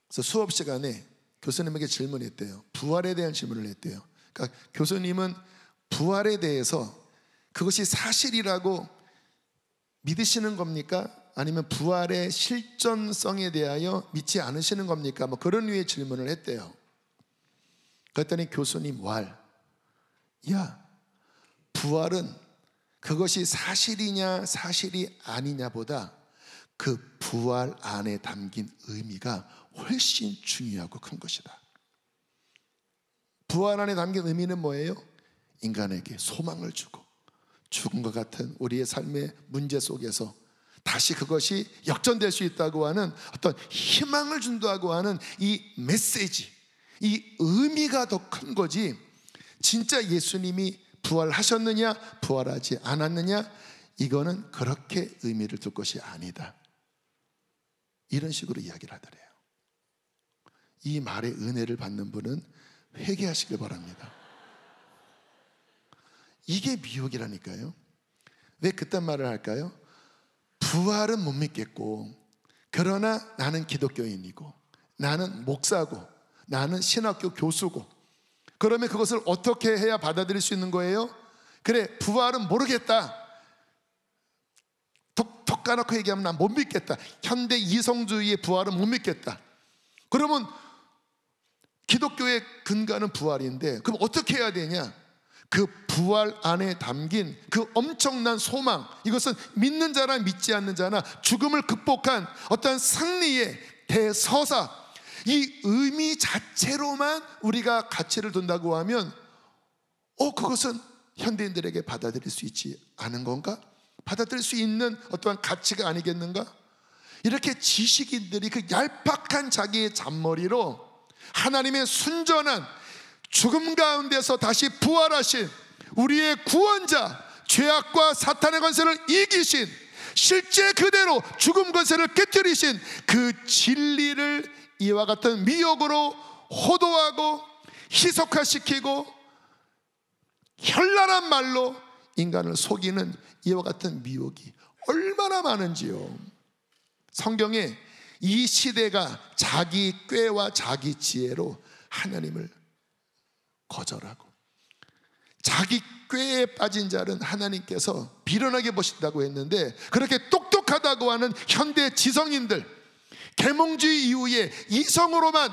그래서 수업 시간에 교수님에게 질문했대요. 부활에 대한 질문을 했대요. 그러니까 교수님은 부활에 대해서 그것이 사실이라고 믿으시는 겁니까? 아니면 부활의 실존성에 대하여 믿지 않으시는 겁니까? 그런 류의 질문을 했대요. 그랬더니 교수님 야, 부활은 그것이 사실이냐 사실이 아니냐보다 그 부활 안에 담긴 의미가 훨씬 중요하고 큰 것이다. 부활 안에 담긴 의미는 뭐예요? 인간에게 소망을 주고 죽음과 같은 우리의 삶의 문제 속에서 다시 그것이 역전될 수 있다고 하는 어떤 희망을 준다고 하는 이 메시지, 이 의미가 더 큰 거지, 진짜 예수님이 부활하셨느냐 부활하지 않았느냐, 이거는 그렇게 의미를 둘 것이 아니다, 이런 식으로 이야기를 하더래요. 이 말의 은혜를 받는 분은 회개하시길 바랍니다. 이게 미혹이라니까요. 왜 그딴 말을 할까요? 부활은 못 믿겠고, 그러나 나는 기독교인이고 나는 목사고 나는 신학교 교수고, 그러면 그것을 어떻게 해야 받아들일 수 있는 거예요? 그래, 부활은 모르겠다, 톡 까놓고 얘기하면 난 못 믿겠다, 현대 이성주의의 부활은 못 믿겠다. 그러면 기독교의 근간은 부활인데 그럼 어떻게 해야 되냐? 그 부활 안에 담긴 그 엄청난 소망, 이것은 믿는 자나 믿지 않는 자나 죽음을 극복한 어떤 승리의 대서사, 이 의미 자체로만 우리가 가치를 둔다고 하면 그것은 현대인들에게 받아들일 수 있지 않은 건가? 받아들일 수 있는 어떠한 가치가 아니겠는가? 이렇게 지식인들이 그 얄팍한 자기의 잔머리로 하나님의 순전한 죽음 가운데서 다시 부활하신 우리의 구원자, 죄악과 사탄의 권세를 이기신, 실제 그대로 죽음 권세를 깨뜨리신 그 진리를 이와 같은 미혹으로 호도하고 희석화시키고 현란한 말로 인간을 속이는 이와 같은 미혹이 얼마나 많은지요. 성경에 이 시대가 자기 꾀와 자기 지혜로 하나님을 거절하고 자기 꾀에 빠진 자는 하나님께서 비련하게 보신다고 했는데, 그렇게 똑똑하다고 하는 현대 지성인들, 계몽주의 이후에 이성으로만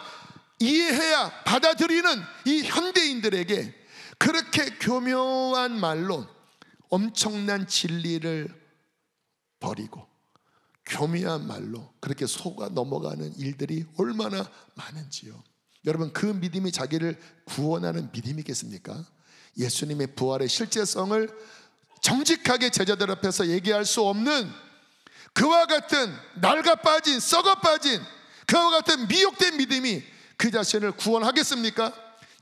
이해해야 받아들이는 이 현대인들에게 그렇게 교묘한 말로 엄청난 진리를 버리고 교묘한 말로 그렇게 속아 넘어가는 일들이 얼마나 많은지요. 여러분, 그 믿음이 자기를 구원하는 믿음이겠습니까? 예수님의 부활의 실제성을 정직하게 제자들 앞에서 얘기할 수 없는 그와 같은 낡아 빠진, 썩어 빠진 그와 같은 미혹된 믿음이 그 자신을 구원하겠습니까?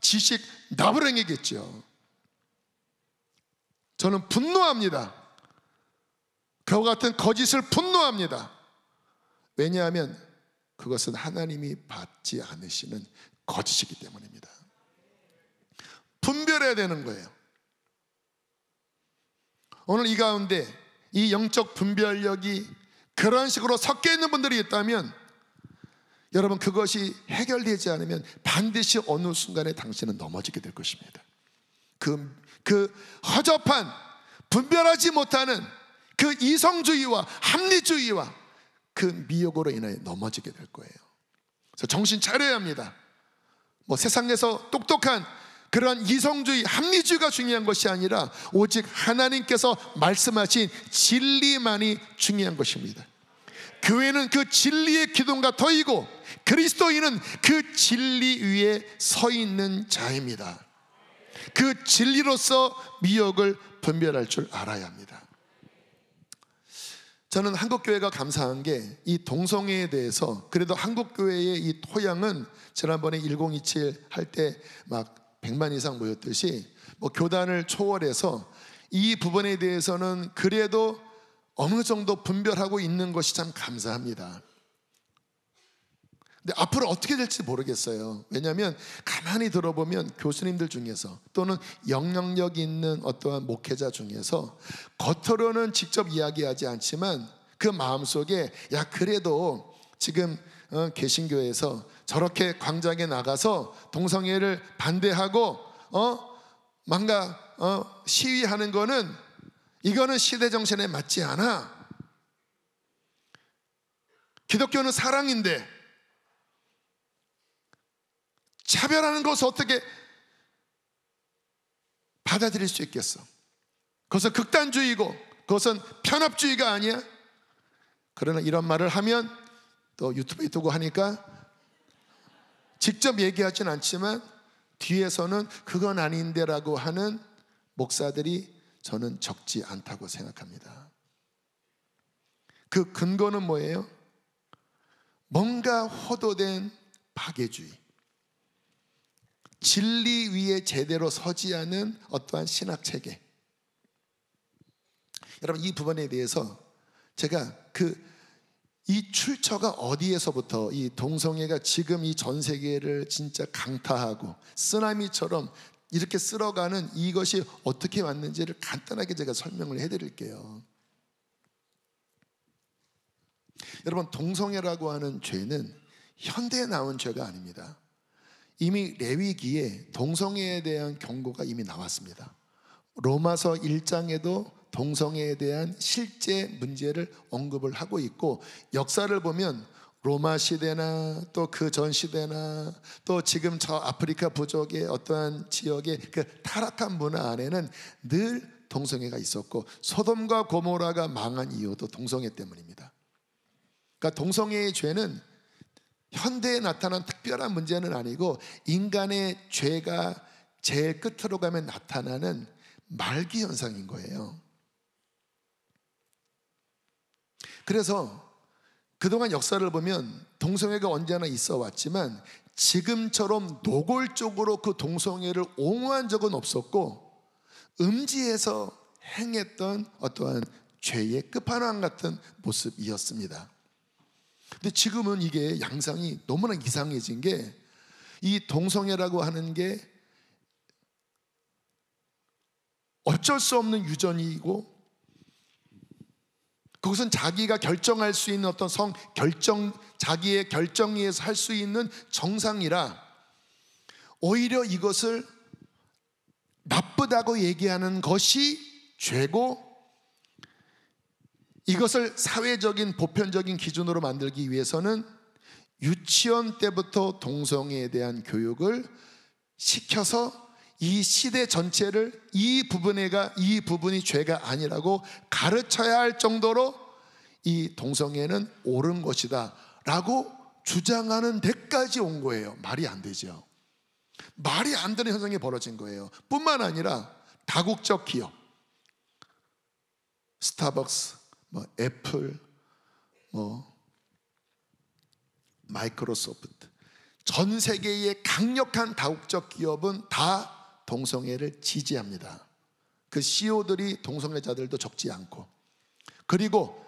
지식 나부랭이겠죠. 저는 분노합니다. 그와 같은 거짓을 분노합니다. 왜냐하면 그것은 하나님이 받지 않으시는 거짓이기 때문입니다. 분별해야 되는 거예요. 오늘 이 가운데 이 영적 분별력이 그런 식으로 섞여 있는 분들이 있다면, 여러분, 그것이 해결되지 않으면 반드시 어느 순간에 당신은 넘어지게 될 것입니다. 그 허접한, 분별하지 못하는 그 이성주의와 합리주의와 그 미혹으로 인하여 넘어지게 될 거예요. 그래서 정신 차려야 합니다. 세상에서 똑똑한 그런 이성주의, 합리주의가 중요한 것이 아니라 오직 하나님께서 말씀하신 진리만이 중요한 것입니다. 교회는 그 진리의 기둥과 터이고 그리스도인은 그 진리 위에 서 있는 자입니다. 그 진리로서 미혹을 분별할 줄 알아야 합니다. 저는 한국교회가 감사한 게 이 동성애에 대해서, 그래도 한국교회의 이 토양은 지난번에 1027 할 때 막 100만 이상 모였듯이 교단을 초월해서 이 부분에 대해서는 그래도 어느 정도 분별하고 있는 것이 참 감사합니다. 근데 앞으로 어떻게 될지 모르겠어요. 왜냐하면 가만히 들어보면 교수님들 중에서 또는 영향력 있는 어떠한 목회자 중에서 겉으로는 직접 이야기하지 않지만 그 마음속에 그래도 지금 개신교에서 저렇게 광장에 나가서 동성애를 반대하고 시위하는 거는 이거는 시대 정신에 맞지 않아. 기독교는 사랑인데 차별하는 것을 어떻게 받아들일 수 있겠어? 그것은 극단주의고 그것은 편협주의가 아니야? 그러나 이런 말을 하면 또 유튜브에 두고 하니까 직접 얘기하진 않지만 뒤에서는 그건 아닌데 라고 하는 목사들이 저는 적지 않다고 생각합니다. 그 근거는 뭐예요? 뭔가 호도된 파괴주의, 진리 위에 제대로 서지 않은 어떠한 신학체계. 여러분, 이 부분에 대해서 제가 이 출처가 어디에서부터 이 동성애가 지금 이 전 세계를 진짜 강타하고 쓰나미처럼 이렇게 쓸어가는 이것이 어떻게 왔는지를 간단하게 제가 설명을 해드릴게요. 여러분, 동성애라고 하는 죄는 현대에 나온 죄가 아닙니다. 이미 레위기에 동성애에 대한 경고가 이미 나왔습니다. 로마서 1장에도 동성애에 대한 실제 문제를 언급을 하고 있고, 역사를 보면 로마 시대나 또 그 전 시대나 또 지금 저 아프리카 부족의 어떠한 지역의 그 타락한 문화 안에는 늘 동성애가 있었고, 소돔과 고모라가 망한 이유도 동성애 때문입니다. 그러니까 동성애의 죄는 현대에 나타난 특별한 문제는 아니고 인간의 죄가 제일 끝으로 가면 나타나는 말기 현상인 거예요. 그래서 그동안 역사를 보면 동성애가 언제나 있어 왔지만 지금처럼 노골적으로 그 동성애를 옹호한 적은 없었고, 음지에서 행했던 어떠한 죄의 끝판왕 같은 모습이었습니다. 근데 지금은 이게 양상이 너무나 이상해진 게, 이 동성애라고 하는 게 어쩔 수 없는 유전이고, 그것은 자기가 결정할 수 있는 어떤 자기의 결정에 의해서 할 수 있는 정상이라, 오히려 이것을 나쁘다고 얘기하는 것이 죄고, 이것을 사회적인 보편적인 기준으로 만들기 위해서는 유치원 때부터 동성애에 대한 교육을 시켜서 이 시대 전체를 이 부분이 죄가 아니라고 가르쳐야 할 정도로 이 동성애는 옳은 것이다 라고 주장하는 데까지 온 거예요. 말이 안 되죠. 말이 안 되는 현상이 벌어진 거예요. 뿐만 아니라 다국적 기업, 스타벅스, 애플, 마이크로소프트, 전 세계의 강력한 다국적 기업은 다 동성애를 지지합니다. 그 CEO들이 동성애자들도 적지 않고, 그리고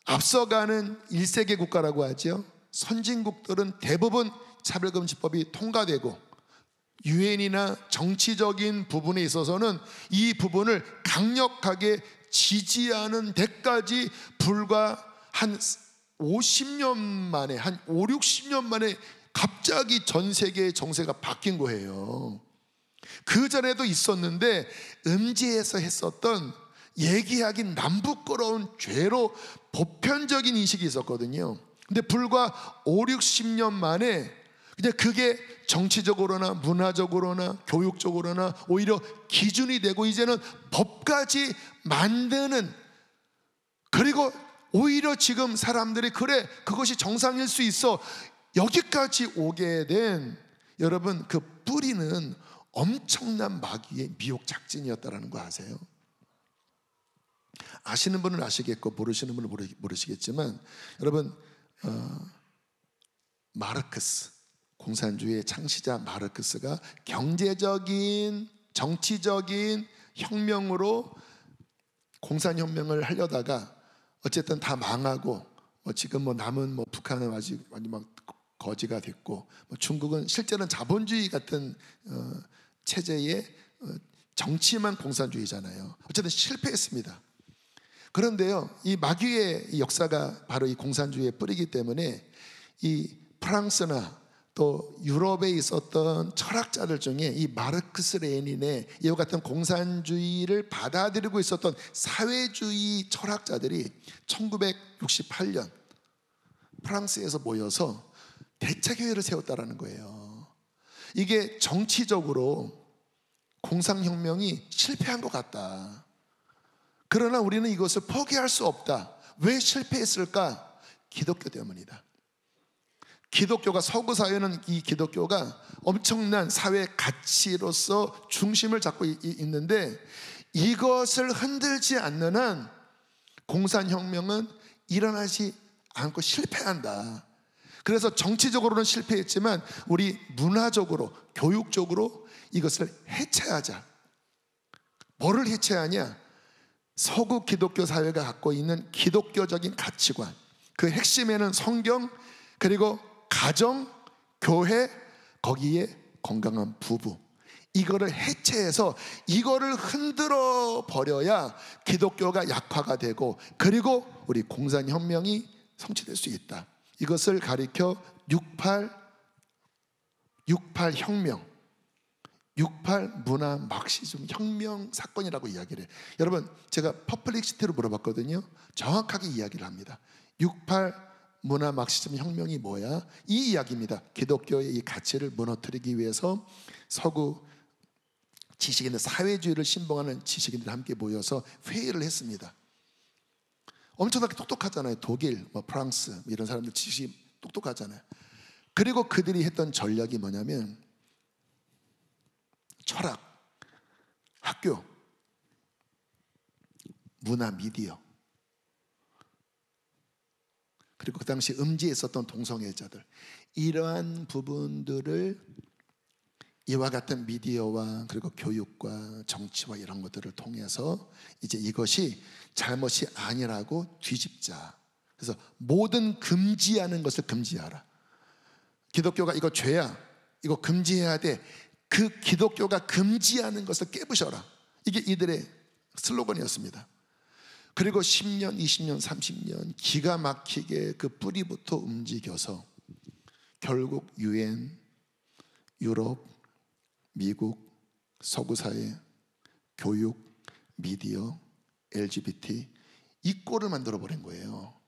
앞서가는 1세계 국가라고 하죠. 선진국들은 대부분 차별금지법이 통과되고, 유엔이나 정치적인 부분에 있어서는 이 부분을 강력하게 지지하는 데까지 불과 한 50년 만에, 한 5, 60년 만에 갑자기 전 세계의 정세가 바뀐 거예요. 그 전에도 있었는데 음지에서 했었던 얘기하기 남부끄러운 죄로 보편적인 인식이 있었거든요. 근데 불과 5, 60년 만에 그냥 그게 정치적으로나 문화적으로나 교육적으로나 오히려 기준이 되고, 이제는 법까지 만드는, 그리고 오히려 지금 사람들이 그래 그것이 정상일 수 있어 여기까지 오게 된, 여러분, 그 뿌리는 엄청난 마귀의 미혹 작전이었다라는 거 아세요? 아시는 분은 아시겠고 모르시는 분은 모르시겠지만, 여러분, 마르크스, 공산주의의 창시자 마르크스가 경제적인 정치적인 혁명으로 공산혁명을 하려다가 어쨌든 다 망하고, 지금 남은 북한은 아직 막 거지가 됐고, 중국은 실제는 자본주의 같은 체제의 정치만 공산주의잖아요. 어쨌든 실패했습니다. 그런데요, 이 마귀의 역사가 바로 이 공산주의의 뿌리이기 때문에 이 프랑스나 또 유럽에 있었던 철학자들 중에 이 마르크스 레닌의 이와 같은 공산주의를 받아들이고 있었던 사회주의 철학자들이 1968년 프랑스에서 모여서 대책회의를 세웠다라는 거예요. 이게 정치적으로 공산혁명이 실패한 것 같다. 그러나 우리는 이것을 포기할 수 없다. 왜 실패했을까? 기독교 때문이다. 기독교가, 서구 사회는 이 기독교가 엄청난 사회 가치로서 중심을 잡고 있는데, 이것을 흔들지 않는 한 공산혁명은 일어나지 않고 실패한다. 그래서 정치적으로는 실패했지만 우리 문화적으로, 교육적으로 이것을 해체하자. 뭐를 해체하냐? 서구 기독교 사회가 갖고 있는 기독교적인 가치관, 그 핵심에는 성경, 그리고 가정, 교회, 거기에 건강한 부부, 이거를 해체해서 이거를 흔들어 버려야 기독교가 약화가 되고, 그리고 우리 공산혁명이 성취될 수 있다. 이것을 가리켜 68 혁명, 68 문화 막시즘 혁명 사건이라고 이야기를 해요. 여러분, 제가 퍼플릭시티로 물어봤거든요. 정확하게 이야기를 합니다. 68 문화 막시즘 혁명이 뭐야? 이 이야기입니다. 기독교의 이 가치를 무너뜨리기 위해서 서구 지식인들, 사회주의를 신봉하는 지식인들이 함께 모여서 회의를 했습니다. 엄청나게 똑똑하잖아요. 독일, 프랑스 이런 사람들 지식이 똑똑하잖아요. 그리고 그들이 했던 전략이 뭐냐면, 철학, 학교, 문화, 미디어, 그리고 그 당시 음지에 있었던 동성애자들, 이러한 부분들을 이와 같은 미디어와 그리고 교육과 정치와 이런 것들을 통해서 이제 이것이 잘못이 아니라고 뒤집자. 그래서 모든 금지하는 것을 금지하라. 기독교가 이거 죄야, 이거 금지해야 돼. 그 기독교가 금지하는 것을 깨부셔라. 이게 이들의 슬로건이었습니다. 그리고 10년, 20년, 30년 기가 막히게 그 뿌리부터 움직여서 결국 UN, 유럽, 미국, 서구사회, 교육, 미디어, LGBT 이 꼴을 만들어 버린 거예요.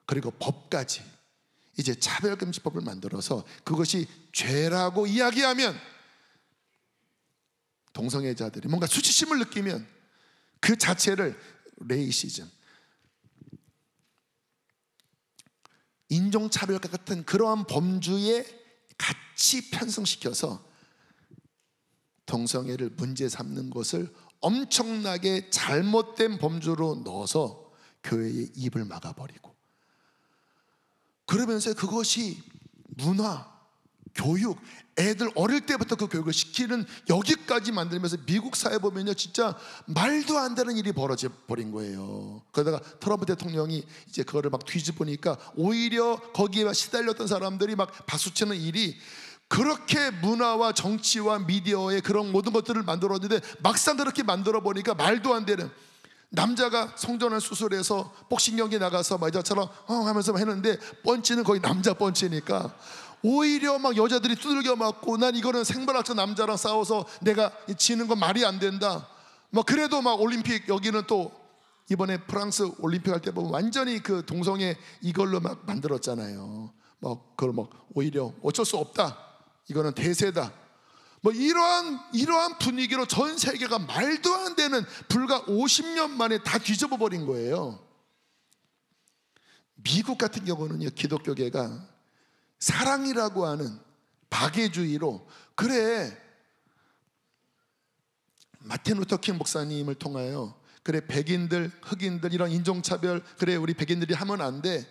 그리고 법까지 이제 차별금지법을 만들어서 그것이 죄라고 이야기하면, 동성애자들이 뭔가 수치심을 느끼면 그 자체를 레이시즘, 인종차별과 같은 그러한 범주에 같이 편성시켜서 동성애를 문제 삼는 것을 엄청나게 잘못된 범주로 넣어서 교회의 입을 막아버리고, 그러면서 그것이 문화, 교육, 애들 어릴 때부터 그 교육을 시키는 여기까지 만들면서 미국 사회 보면요 진짜 말도 안 되는 일이 벌어져 버린 거예요. 그러다가 트럼프 대통령이 이제 그거를 막 뒤집으니까 오히려 거기에 시달렸던 사람들이 막 박수치는 일이, 그렇게 문화와 정치와 미디어의 그런 모든 것들을 만들었는데 막상 그렇게 만들어 보니까 말도 안 되는, 남자가 성전환 수술해서 복싱 경기 나가서 막 여자처럼 하면서 했는데 펀치는 거의 남자 펀치니까 오히려 막 여자들이 두들겨 맞고, 난 이거는 생물학적 남자랑 싸워서 내가 지는 건 말이 안 된다. 막 그래도 막 올림픽, 여기는 또 이번에 프랑스 올림픽 할 때 보면 완전히 그 동성애 이걸로 막 만들었잖아요. 막 그걸 막 오히려 어쩔 수 없다, 이거는 대세다, 뭐 이러한 분위기로 전 세계가 말도 안 되는, 불과 50년 만에 다 뒤집어 버린 거예요. 미국 같은 경우는요, 기독교계가 사랑이라고 하는 박애주의로, 그래 마틴 루터 킹 목사님을 통하여, 그래 백인들, 흑인들 이런 인종차별, 그래 우리 백인들이 하면 안 돼,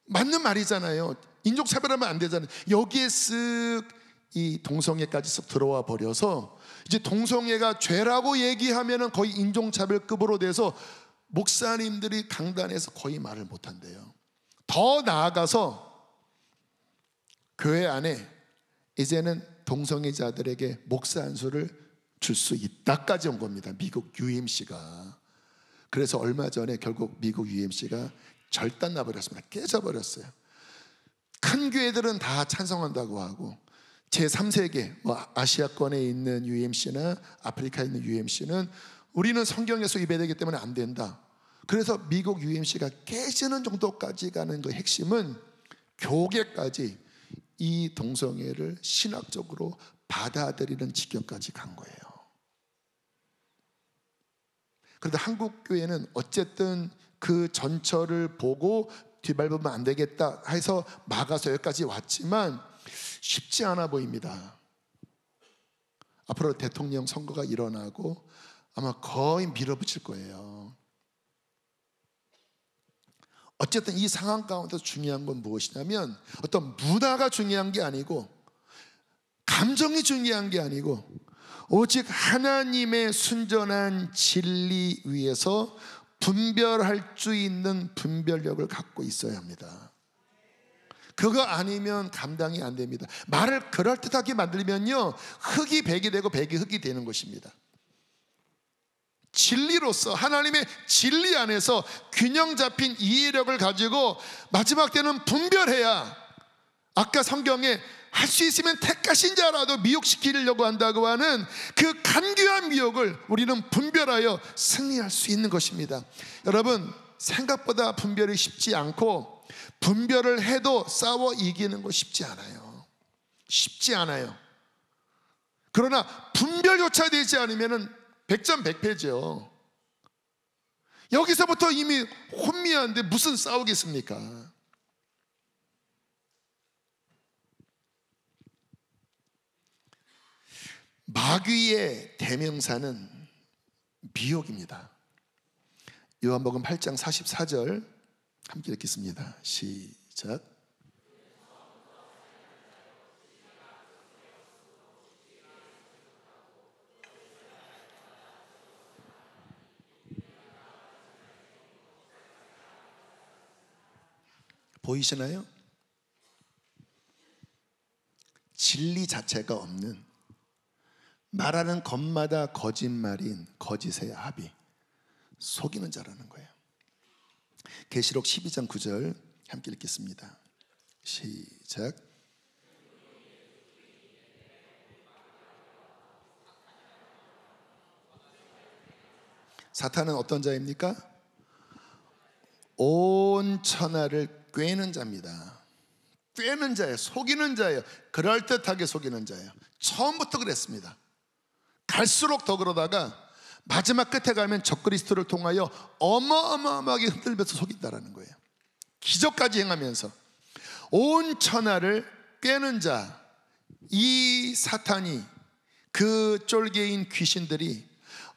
맞는 말이잖아요. 인종차별하면 안 되잖아요. 여기에 쓱 이 동성애까지 쓱 들어와 버려서 이제 동성애가 죄라고 얘기하면은 거의 인종차별급으로 돼서 목사님들이 강단에서 거의 말을 못 한대요. 더 나아가서 교회 안에 이제는 동성애자들에게 목사 안수를 줄 수 있다까지 온 겁니다. 미국 UMC가. 그래서 얼마 전에 결국 미국 UMC가 절단 나버렸습니다. 깨져버렸어요. 큰 교회들은 다 찬성한다고 하고, 제3세계 뭐 아시아권에 있는 UMC나 아프리카에 있는 UMC는 우리는 성경에서 예배되기 때문에 안 된다. 그래서 미국 UMC가 깨지는 정도까지 가는 그 핵심은 교계까지 이 동성애를 신학적으로 받아들이는 지경까지 간 거예요. 그런데 한국 교회는 어쨌든 그 전철을 보고 뒤밟으면 안 되겠다 해서 막아서 여기까지 왔지만 쉽지 않아 보입니다. 앞으로 대통령 선거가 일어나고 아마 거의 밀어붙일 거예요. 어쨌든 이 상황 가운데서 중요한 건 무엇이냐면, 어떤 문화가 중요한 게 아니고, 감정이 중요한 게 아니고, 오직 하나님의 순전한 진리 위에서 분별할 수 있는 분별력을 갖고 있어야 합니다. 그거 아니면 감당이 안 됩니다. 말을 그럴듯하게 만들면요, 흙이 백이 되고 백이 흙이 되는 것입니다. 진리로서 하나님의 진리 안에서 균형 잡힌 이해력을 가지고 마지막 때는 분별해야, 아까 성경에 할 수 있으면 택하신 자라도 미혹시키려고 한다고 하는 그 간교한 미혹을 우리는 분별하여 승리할 수 있는 것입니다. 여러분, 생각보다 분별이 쉽지 않고, 분별을 해도 싸워 이기는 거 쉽지 않아요. 쉽지 않아요. 그러나 분별조차 되지 않으면 백전백패죠. 여기서부터 이미 혼미한데 무슨 싸우겠습니까? 마귀의 대명사는 미혹입니다. 요한복음 8장 44절 함께 읽겠습니다. 시작. 보이시나요? 진리 자체가 없는 말하는 것마다 거짓말인 거짓의 합이 속이는 자라는 거예요. 계시록 12장 9절 함께 읽겠습니다. 시작. 사탄은 어떤 자입니까? 온 천하를 꿰는 자입니다. 꿰는 자예요. 속이는 자예요. 그럴듯하게 속이는 자예요. 처음부터 그랬습니다. 갈수록 더 그러다가 마지막 끝에 가면 적그리스도를 통하여 어마어마하게 흔들면서 속인다라는 거예요. 기적까지 행하면서 온 천하를 꿰는 자, 이 사탄이, 그 쫄개인 귀신들이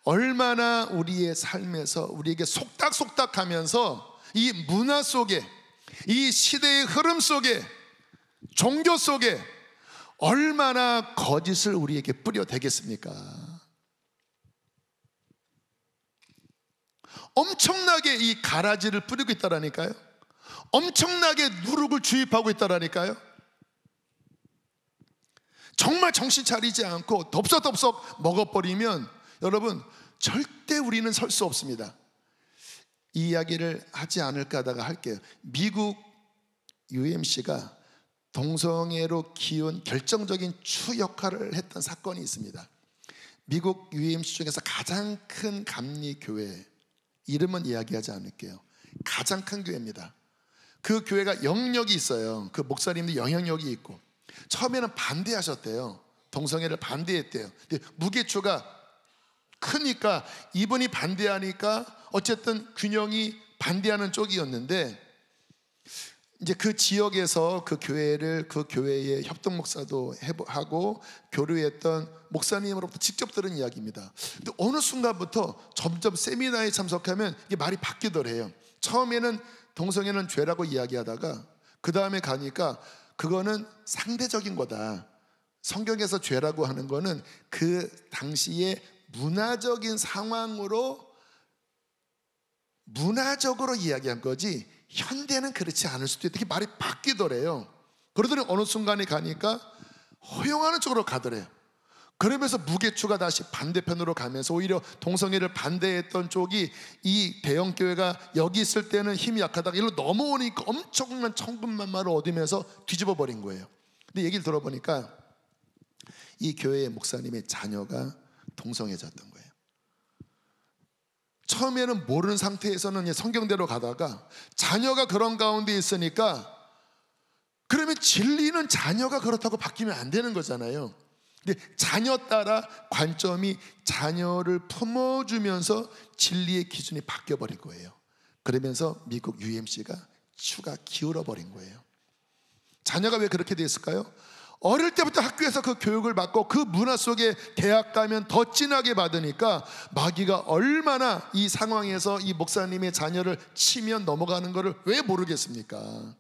얼마나 우리의 삶에서 우리에게 속닥속닥 하면서 이 문화 속에, 이 시대의 흐름 속에, 종교 속에 얼마나 거짓을 우리에게 뿌려대겠습니까? 엄청나게 이 가라지를 뿌리고 있다라니까요. 엄청나게 누룩을 주입하고 있다라니까요. 정말 정신 차리지 않고 덥석덥석 먹어버리면 여러분 절대 우리는 설 수 없습니다. 이 이야기를 하지 않을까 하다가 할게요. 미국 UMC가 동성애로 키운 결정적인 추 역할을 했던 사건이 있습니다. 미국 UMC 중에서 가장 큰 감리교회, 이름은 이야기하지 않을게요. 가장 큰 교회입니다. 그 교회가 영역이 있어요. 그 목사님도 영향력이 있고 처음에는 반대하셨대요. 동성애를 반대했대요. 근데 무게추가 크니까 이분이 반대하니까 어쨌든 균형이 반대하는 쪽이었는데, 이제 그 지역에서 그 교회를, 그 교회의 협동 목사도 하고 교류했던 목사님으로부터 직접 들은 이야기입니다. 근데 어느 순간부터 점점 세미나에 참석하면 이게 말이 바뀌더래요. 처음에는 동성애는 죄라고 이야기하다가 그 다음에 가니까 그거는 상대적인 거다. 성경에서 죄라고 하는 거는 그 당시에 문화적인 상황으로 문화적으로 이야기한 거지 현대는 그렇지 않을 수도 있다. 이렇게 말이 바뀌더래요. 그러더니 어느 순간에 가니까 허용하는 쪽으로 가더래요. 그러면서 무게추가 다시 반대편으로 가면서 오히려 동성애를 반대했던 쪽이 이 대형교회가 여기 있을 때는 힘이 약하다가 이리로 넘어오니까 엄청난 천군만마를 얻으면서 뒤집어 버린 거예요. 근데 얘기를 들어보니까 이 교회의 목사님의 자녀가 동성애자였던 거예요. 처음에는 모르는 상태에서는 성경대로 가다가 자녀가 그런 가운데 있으니까 그러면 진리는 자녀가 그렇다고 바뀌면 안 되는 거잖아요. 근데 자녀 따라 관점이 자녀를 품어주면서 진리의 기준이 바뀌어버린 거예요. 그러면서 미국 UMC가 추가 기울어버린 거예요. 자녀가 왜 그렇게 됐을까요? 어릴 때부터 학교에서 그 교육을 받고 그 문화 속에 대학 가면 더 진하게 받으니까 마귀가 얼마나 이 상황에서 이 목사님의 자녀를 치면 넘어가는 것을 왜 모르겠습니까?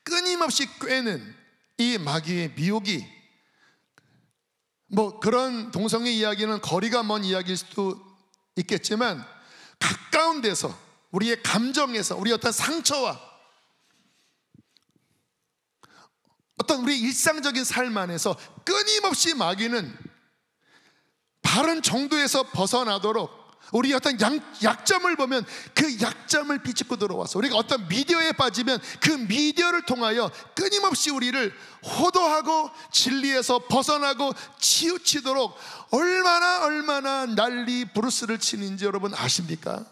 끊임없이 꿰는 이 마귀의 미혹이, 뭐 그런 동성애 이야기는 거리가 먼 이야기일 수도 있겠지만 가까운 데서 우리의 감정에서 우리의 어떤 상처와 어떤 우리의 일상적인 삶 안에서 끊임없이 마귀는 바른 정도에서 벗어나도록 우리 어떤 약점을 보면 그 약점을 비집고 들어와서 우리가 어떤 미디어에 빠지면 그 미디어를 통하여 끊임없이 우리를 호도하고 진리에서 벗어나고 치우치도록 얼마나 난리 부르스를 치는지 여러분 아십니까?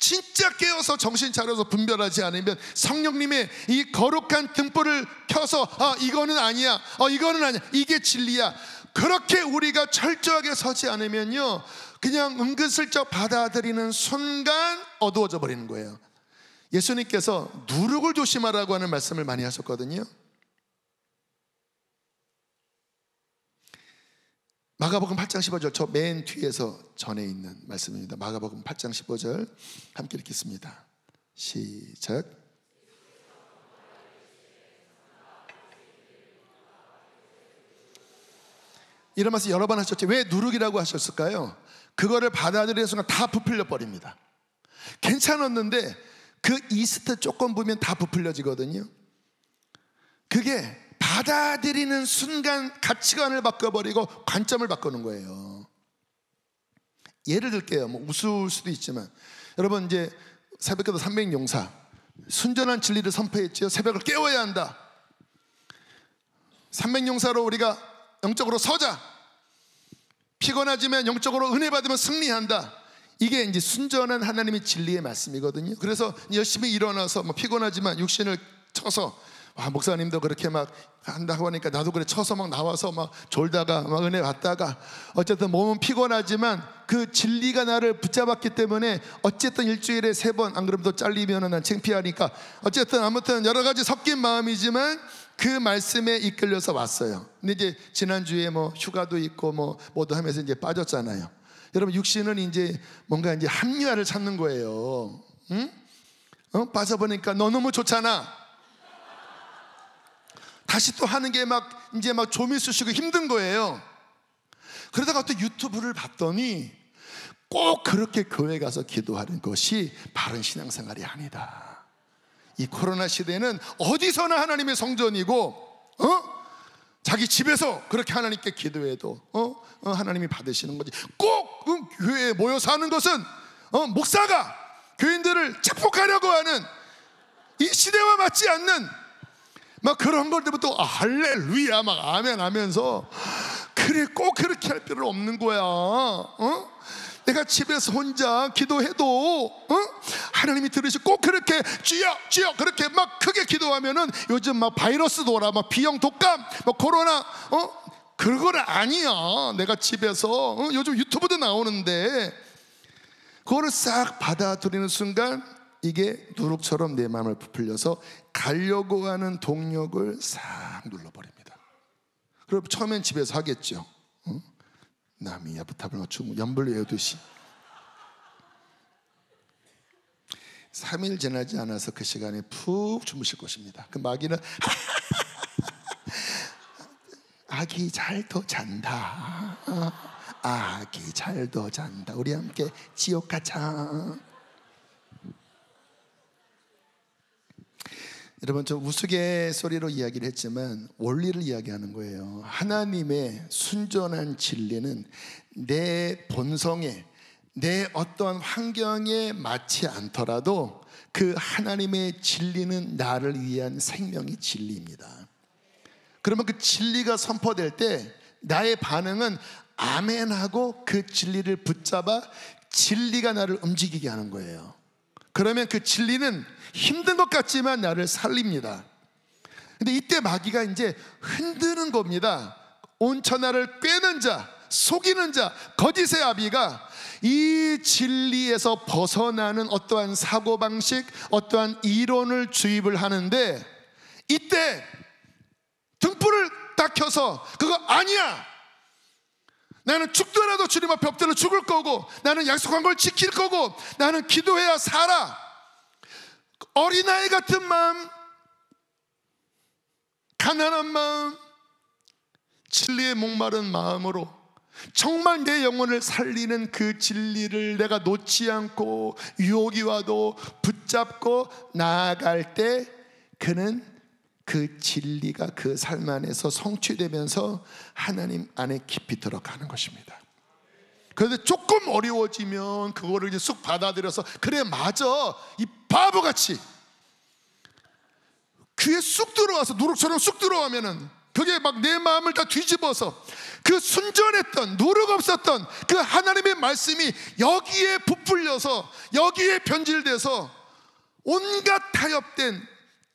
진짜 깨어서 정신 차려서 분별하지 않으면 성령님의 이 거룩한 등불을 켜서 이거는 아니야, 이거는 아니야, 이게 진리야, 그렇게 우리가 철저하게 서지 않으면요 그냥 은근슬쩍 받아들이는 순간 어두워져 버리는 거예요. 예수님께서 누룩을 조심하라고 하는 말씀을 많이 하셨거든요. 마가복음 8장 15절, 저 맨 뒤에서 전에 있는 말씀입니다. 마가복음 8장 15절 함께 읽겠습니다. 시작. 이런 말씀 여러 번 하셨죠. 왜 누룩이라고 하셨을까요? 그거를 받아들이는 순간 다 부풀려 버립니다. 괜찮았는데 그 이스트 조금 보면 다 부풀려지거든요. 그게 받아들이는 순간 가치관을 바꿔버리고 관점을 바꾸는 거예요. 예를 들게요. 뭐 우스울 수도 있지만, 여러분 이제 새벽기도 300용사 순전한 진리를 선포했지요. 새벽을 깨워야 한다. 300용사로 우리가 영적으로 서자. 피곤하지만 영적으로 은혜 받으면 승리한다. 이게 이제 순전한 하나님의 진리의 말씀이거든요. 그래서 열심히 일어나서 뭐 피곤하지만 육신을 쳐서, 목사님도 그렇게 막 한다고 하니까 나도 그래 쳐서 막 나와서 막 졸다가 막 은혜 받다가, 어쨌든 몸은 피곤하지만 그 진리가 나를 붙잡았기 때문에 어쨌든 일주일에 3번, 안 그러면 또 잘리면 난 창피하니까 어쨌든 아무튼 여러 가지 섞인 마음이지만 그 말씀에 이끌려서 왔어요. 근데 이제 지난주에 뭐 휴가도 있고 뭐도 하면서 이제 빠졌잖아요. 여러분 육신은 이제 뭔가 이제 합리화를 찾는 거예요. 응? 빠져보니까 너 너무 좋잖아. 다시 또 하는 게 이제 조미 쑤시고 힘든 거예요. 그러다가 또 유튜브를 봤더니 꼭 그렇게 교회 가서 기도하는 것이 바른 신앙생활이 아니다. 이 코로나 시대는 어디서나 하나님의 성전이고, 자기 집에서 그렇게 하나님께 기도해도 하나님이 받으시는 거지. 꼭 교회에 모여서 하는 것은 목사가 교인들을 축복하려고 하는 이 시대와 맞지 않는 그런 걸 때부터 할렐루야 아멘 하면서, 그래 꼭 그렇게 할 필요 없는 거야. 내가 집에서 혼자 기도해도 하나님이 들으시고 꼭 그렇게 주여 주여 그렇게 크게 기도하면은, 요즘 바이러스도 오라, B형 독감, 코로나, 그거는 아니야. 내가 집에서 요즘 유튜브도 나오는데 그거를 싹 받아들이는 순간 이게 누룩처럼 내 마음을 부풀려서 가려고 하는 동력을 싹 눌러버립니다. 그럼 처음엔 집에서 하겠죠. 남이 야부탑을 맞추고 연불 외우듯이. 3일 지나지 않아서 그 시간에 푹 주무실 것입니다. 그 마귀는 아기 잘도 잔다, 아기 잘도 잔다, 우리 함께 지옥 가자. 여러분, 저 우스갯소리로 이야기를 했지만 원리를 이야기하는 거예요. 하나님의 순전한 진리는 내 본성에, 내 어떤 환경에 맞지 않더라도 그 하나님의 진리는 나를 위한 생명의 진리입니다. 그러면 그 진리가 선포될 때 나의 반응은 아멘하고 그 진리를 붙잡아 진리가 나를 움직이게 하는 거예요. 그러면 그 진리는 힘든 것 같지만 나를 살립니다. 근데 이때 마귀가 이제 흔드는 겁니다. 온 천하를 꿰는 자, 속이는 자, 거짓의 아비가 이 진리에서 벗어나는 어떠한 사고방식, 어떠한 이론을 주입을 하는데, 이때 등불을 딱 켜서 그거 아니야, 나는 죽더라도 주님 앞에 엎드려 죽을 거고, 나는 약속한 걸 지킬 거고, 나는 기도해야 살아, 어린아이 같은 마음, 가난한 마음, 진리에 목마른 마음으로 정말 내 영혼을 살리는 그 진리를 내가 놓지 않고 유혹이 와도 붙잡고 나아갈 때, 그는 그 진리가 그 삶 안에서 성취되면서 하나님 안에 깊이 들어가는 것입니다. 그런데 조금 어려워지면 그거를 이제 쑥 받아들여서, 그래 맞아, 이 바보같이 귀에 쑥 들어와서 누룩처럼 쑥 들어오면은 그게 내 마음을 다 뒤집어서 그 순전했던, 누룩 없었던 그 하나님의 말씀이 여기에 부풀려서, 여기에 변질돼서 온갖 타협된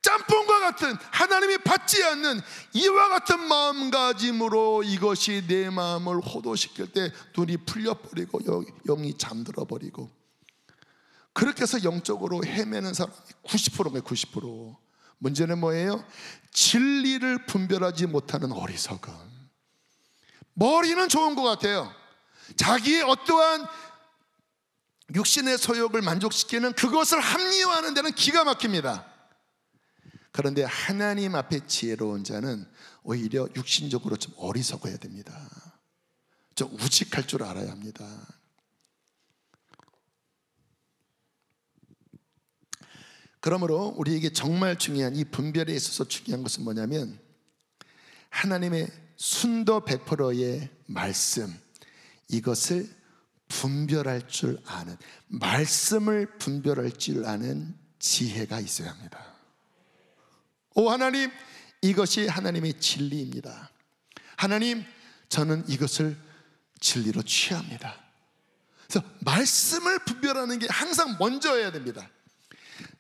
짬뽕과 같은, 하나님이 받지 않는 이와 같은 마음가짐으로 이것이 내 마음을 호도시킬 때 눈이 풀려버리고 영이 잠들어버리고, 그렇게 해서 영적으로 헤매는 사람이 90%네. 90%. 문제는 뭐예요? 진리를 분별하지 못하는 어리석음. 머리는 좋은 것 같아요. 자기의 어떠한 육신의 소욕을 만족시키는 그것을 합리화하는 데는 기가 막힙니다. 그런데 하나님 앞에 지혜로운 자는 오히려 육신적으로 좀 어리석어야 됩니다. 좀 우직할 줄 알아야 합니다. 그러므로 우리에게 정말 중요한 이 분별에 있어서 중요한 것은 뭐냐면 하나님의 순도 100%의 말씀, 이것을 분별할 줄 아는, 말씀을 분별할 줄 아는 지혜가 있어야 합니다. 오 하나님, 이것이 하나님의 진리입니다. 하나님, 저는 이것을 진리로 취합니다. 그래서 말씀을 분별하는 게 항상 먼저여야 됩니다.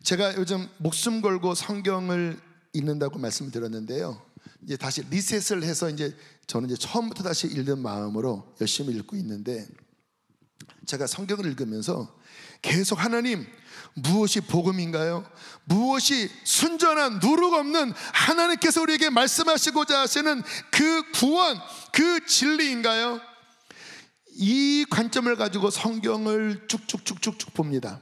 제가 요즘 목숨 걸고 성경을 읽는다고 말씀을 드렸는데요, 이제 다시 리셋을 해서 저는 처음부터 다시 읽는 마음으로 열심히 읽고 있는데, 제가 성경을 읽으면서 계속 하나님, 무엇이 복음인가요? 무엇이 순전한 누룩 없는 하나님께서 우리에게 말씀하시고자 하시는 그 구원, 그 진리인가요? 이 관점을 가지고 성경을 쭉쭉쭉쭉 봅니다.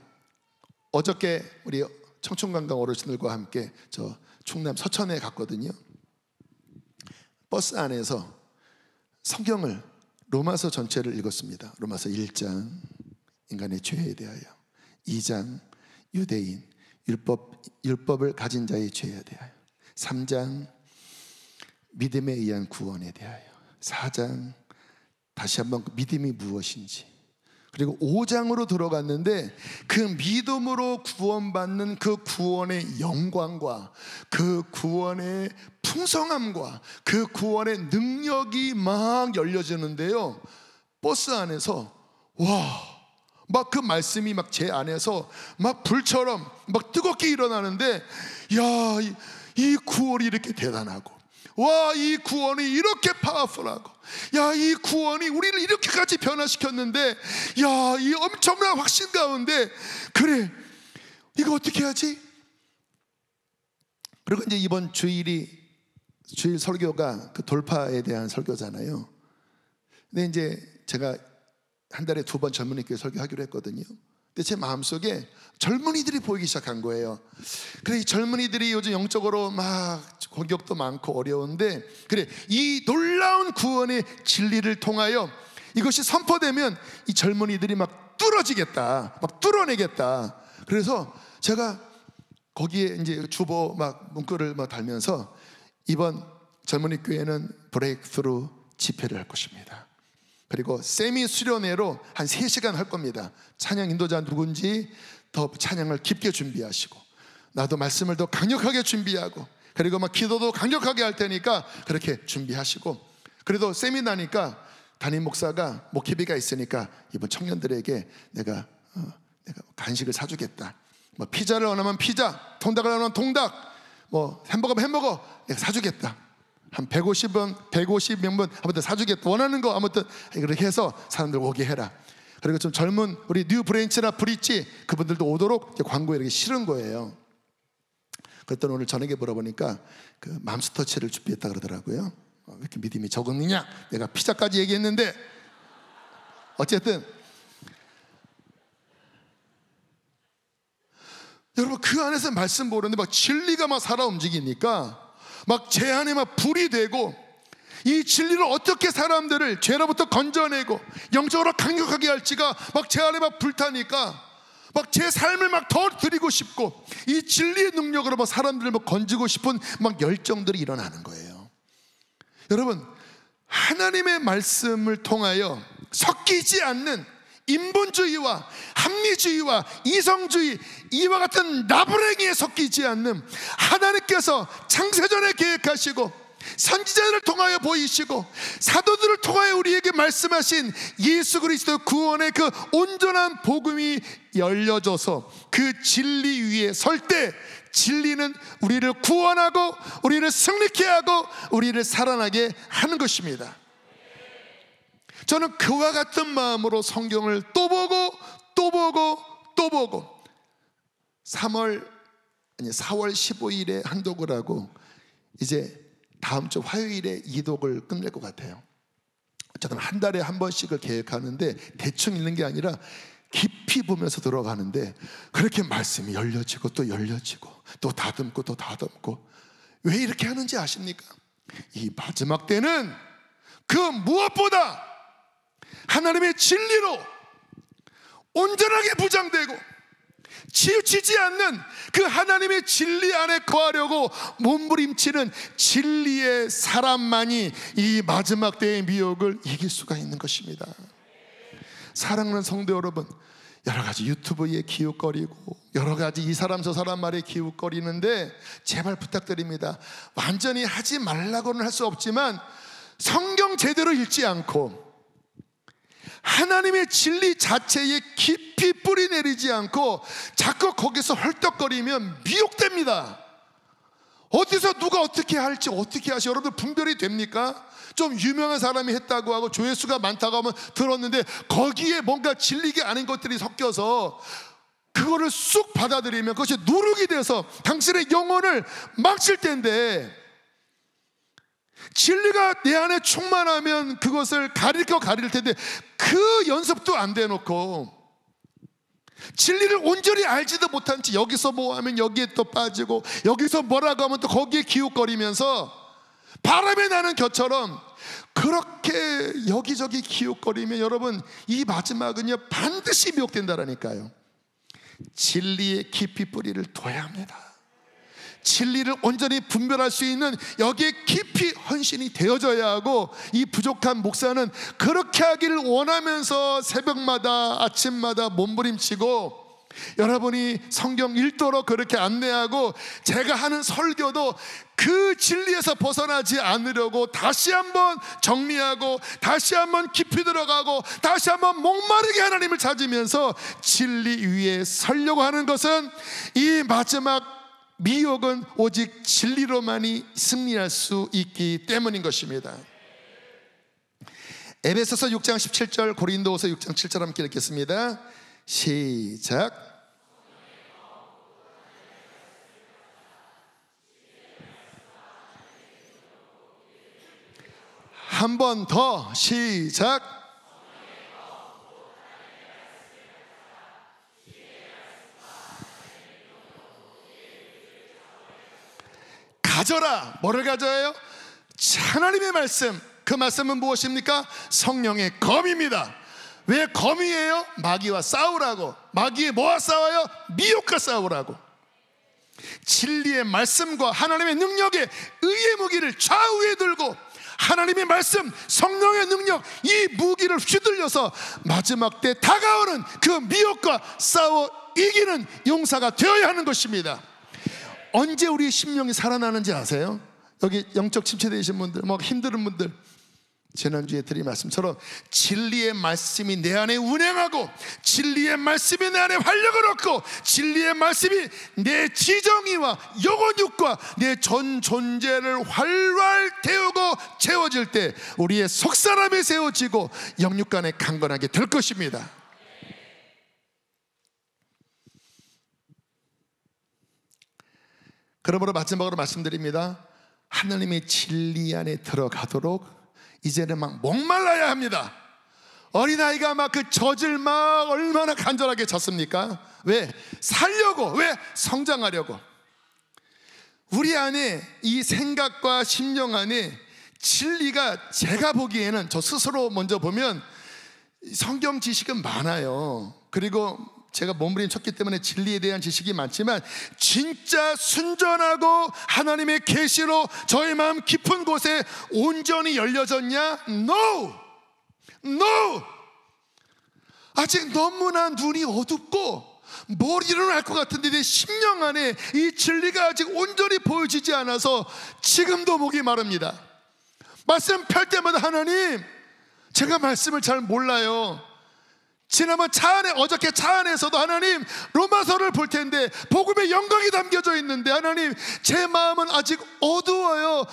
어저께 우리 청춘관광 어르신들과 함께 저 충남 서천에 갔거든요. 버스 안에서 성경을 로마서 전체를 읽었습니다. 로마서 1장 인간의 죄에 대하여, 2장 유대인 율법을 가진 자의 죄에 대하여, 3장 믿음에 의한 구원에 대하여, 4장 다시 한번 믿음이 무엇인지, 그리고 5장으로 들어갔는데 그 믿음으로 구원받는 그 구원의 영광과 그 구원의 풍성함과 그 구원의 능력이 막 열려지는데요, 버스 안에서 막 그 말씀이 막 제 안에서 막 불처럼 막 뜨겁게 일어나는데, 야, 이 구원이 이렇게 대단하고, 와, 이 구원이 이렇게 파워풀하고, 야, 이 구원이 우리를 이렇게까지 변화시켰는데, 야, 이 엄청난 확신 가운데, 그래, 이거 어떻게 하지? 그리고 이제 이번 주일 설교가 그 돌파에 대한 설교잖아요. 근데 이제 제가 한 달에 2번 젊은이교회 설교하기로 했거든요. 근데 제 마음속에 젊은이들이 보이기 시작한 거예요. 그래, 이 젊은이들이 요즘 영적으로 막 공격도 많고 어려운데, 그래, 이 놀라운 구원의 진리를 통하여 이것이 선포되면 이 젊은이들이 막 뚫어지겠다, 막 뚫어내겠다. 그래서 제가 거기에 이제 주보 막 문구를 막 달면서 이번 젊은이 교회는 브레이크스루 집회를 할 것입니다. 그리고 세미 수련회로 한 3시간 할 겁니다. 찬양 인도자 누군지 더 찬양을 깊게 준비하시고, 나도 말씀을 더 강력하게 준비하고, 그리고 막 기도도 강력하게 할 테니까 그렇게 준비하시고, 그래도 세미나니까 담임 목사가 목회비가 있으니까 이번 청년들에게 내가 간식을 사주겠다. 뭐 피자를 원하면 피자, 통닭을 원하면 통닭, 뭐 햄버거면 햄버거 내가 사주겠다. 한 150명분 아무튼 사주겠다. 원하는 거 아무튼 그렇게 해서 사람들 오게 해라. 그리고 좀 젊은 우리 뉴 브랜치나 브릿지 그분들도 오도록 광고에 이렇게 실은 거예요. 그랬더니 오늘 저녁에 물어보니까 그 맘스터치를 준비했다 그러더라고요. 왜 이렇게 믿음이 적었느냐? 내가 피자까지 얘기했는데, 어쨌든 여러분, 그 안에서 말씀 보는데 막 진리가 막 살아 움직이니까 막 제 안에 막 불이 되고, 이 진리를 어떻게 사람들을 죄로부터 건져내고 영적으로 강력하게 할지가 막 제 안에 막 불타니까 막 제 삶을 막 더 드리고 싶고, 이 진리의 능력으로 막 사람들을 막 건지고 싶은 막 열정들이 일어나는 거예요. 여러분, 하나님의 말씀을 통하여 섞이지 않는 인본주의와 합리주의와 이성주의, 이와 같은 나부랭이에 섞이지 않는 하나님께서 창세전에 계획하시고 선지자들을 통하여 보이시고 사도들을 통하여 우리에게 말씀하신 예수 그리스도 구원의 그 온전한 복음이 열려져서 그 진리 위에 설 때, 진리는 우리를 구원하고 우리를 승리케 하고 우리를 살아나게 하는 것입니다. 저는 그와 같은 마음으로 성경을 또 보고 또 보고 또 보고 4월 15일에 한 독을 하고 이제 다음 주 화요일에 2독을 끝낼 것 같아요. 어쨌든 한 달에 한 번씩을 계획하는데 대충 읽는 게 아니라 깊이 보면서 들어가는데, 그렇게 말씀이 열려지고 또 열려지고 또 다듬고 또 다듬고. 왜 이렇게 하는지 아십니까? 이 마지막 때는 그 무엇보다 하나님의 진리로 온전하게 부장되고 치우치지 않는 그 하나님의 진리 안에 거하려고 몸부림치는 진리의 사람만이 이 마지막 때의 미혹을 이길 수가 있는 것입니다. 사랑하는 성도 여러분, 여러 가지 유튜브에 기웃거리고 여러 가지 이 사람 저 사람 말에 기웃거리는데 제발 부탁드립니다. 완전히 하지 말라고는 할 수 없지만 성경 제대로 읽지 않고 하나님의 진리 자체에 깊이 뿌리 내리지 않고 자꾸 거기서 헐떡거리면 미혹됩니다. 어디서 누가 어떻게 할지 어떻게 하시, 여러분들 분별이 됩니까? 좀 유명한 사람이 했다고 하고 조회수가 많다고 하면 들었는데 거기에 뭔가 진리가 아닌 것들이 섞여서 그거를 쑥 받아들이면 그것이 누룩이 돼서 당신의 영혼을 망칠 텐데, 진리가 내 안에 충만하면 그것을 가릴 거 가릴 텐데 그 연습도 안 대놓고 진리를 온전히 알지도 못한 채 여기서 뭐 하면 여기에 또 빠지고 여기서 뭐라고 하면 또 거기에 기웃거리면서 바람에 나는 겨처럼 그렇게 여기저기 기웃거리면 여러분 이 마지막은요 반드시 미혹된다라니까요. 진리에 깊이 뿌리를 둬야 합니다. 진리를 온전히 분별할 수 있는 여기에 깊이 헌신이 되어져야 하고, 이 부족한 목사는 그렇게 하기를 원하면서 새벽마다 아침마다 몸부림치고 여러분이 성경 읽도록 그렇게 안내하고 제가 하는 설교도 그 진리에서 벗어나지 않으려고 다시 한번 정리하고 다시 한번 깊이 들어가고 다시 한번 목마르게 하나님을 찾으면서 진리 위에 서려고 하는 것은 이 마지막 미혹은 오직 진리로만이 승리할 수 있기 때문인 것입니다. 에베소서 6장 17절, 고린도후서 6장 7절 함께 읽겠습니다. 시작. 한 번 더 시작. 가져라. 뭐를 가져요? 하나님의 말씀. 그 말씀은 무엇입니까? 성령의 검입니다. 왜 검이에요? 마귀와 싸우라고. 마귀에 뭐와 싸워요? 미혹과 싸우라고. 진리의 말씀과 하나님의 능력에 의의 무기를 좌우에 들고 하나님의 말씀, 성령의 능력, 이 무기를 휘둘려서 마지막 때 다가오는 그 미혹과 싸워 이기는 용사가 되어야 하는 것입니다. 언제 우리 심령이 살아나는지 아세요? 여기 영적 침체되신 분들, 뭐 힘든 분들, 지난주에 드린 말씀처럼 진리의 말씀이 내 안에 운행하고 진리의 말씀이 내 안에 활력을 얻고 진리의 말씀이 내 지정의와 영혼육과 내 전 존재를 활활 태우고 채워질 때 우리의 속사람이 세워지고 영육간에 강건하게 될 것입니다. 그러므로 마지막으로 말씀드립니다. 하나님의 진리 안에 들어가도록 이제는 막 목말라야 합니다. 어린아이가 막 그 젖을 막 얼마나 간절하게 젖습니까? 왜? 살려고. 왜? 성장하려고. 우리 안에 이 생각과 심령 안에 진리가, 제가 보기에는, 저 스스로 먼저 보면 성경 지식은 많아요. 그리고 제가 몸부림쳤기 때문에 진리에 대한 지식이 많지만 진짜 순전하고 하나님의 계시로 저의 마음 깊은 곳에 온전히 열려졌냐? No! No! 아직 너무나 눈이 어둡고 머리로는 알 것 같은데 내 심령 안에 이 진리가 아직 온전히 보여지지 않아서 지금도 목이 마릅니다. 말씀 펼 때마다 하나님, 제가 말씀을 잘 몰라요. 지난번 어저께 차 안에서도 하나님 로마서를 볼 텐데 복음의 영광이 담겨져 있는데 하나님 제 마음은 아직 어두워요.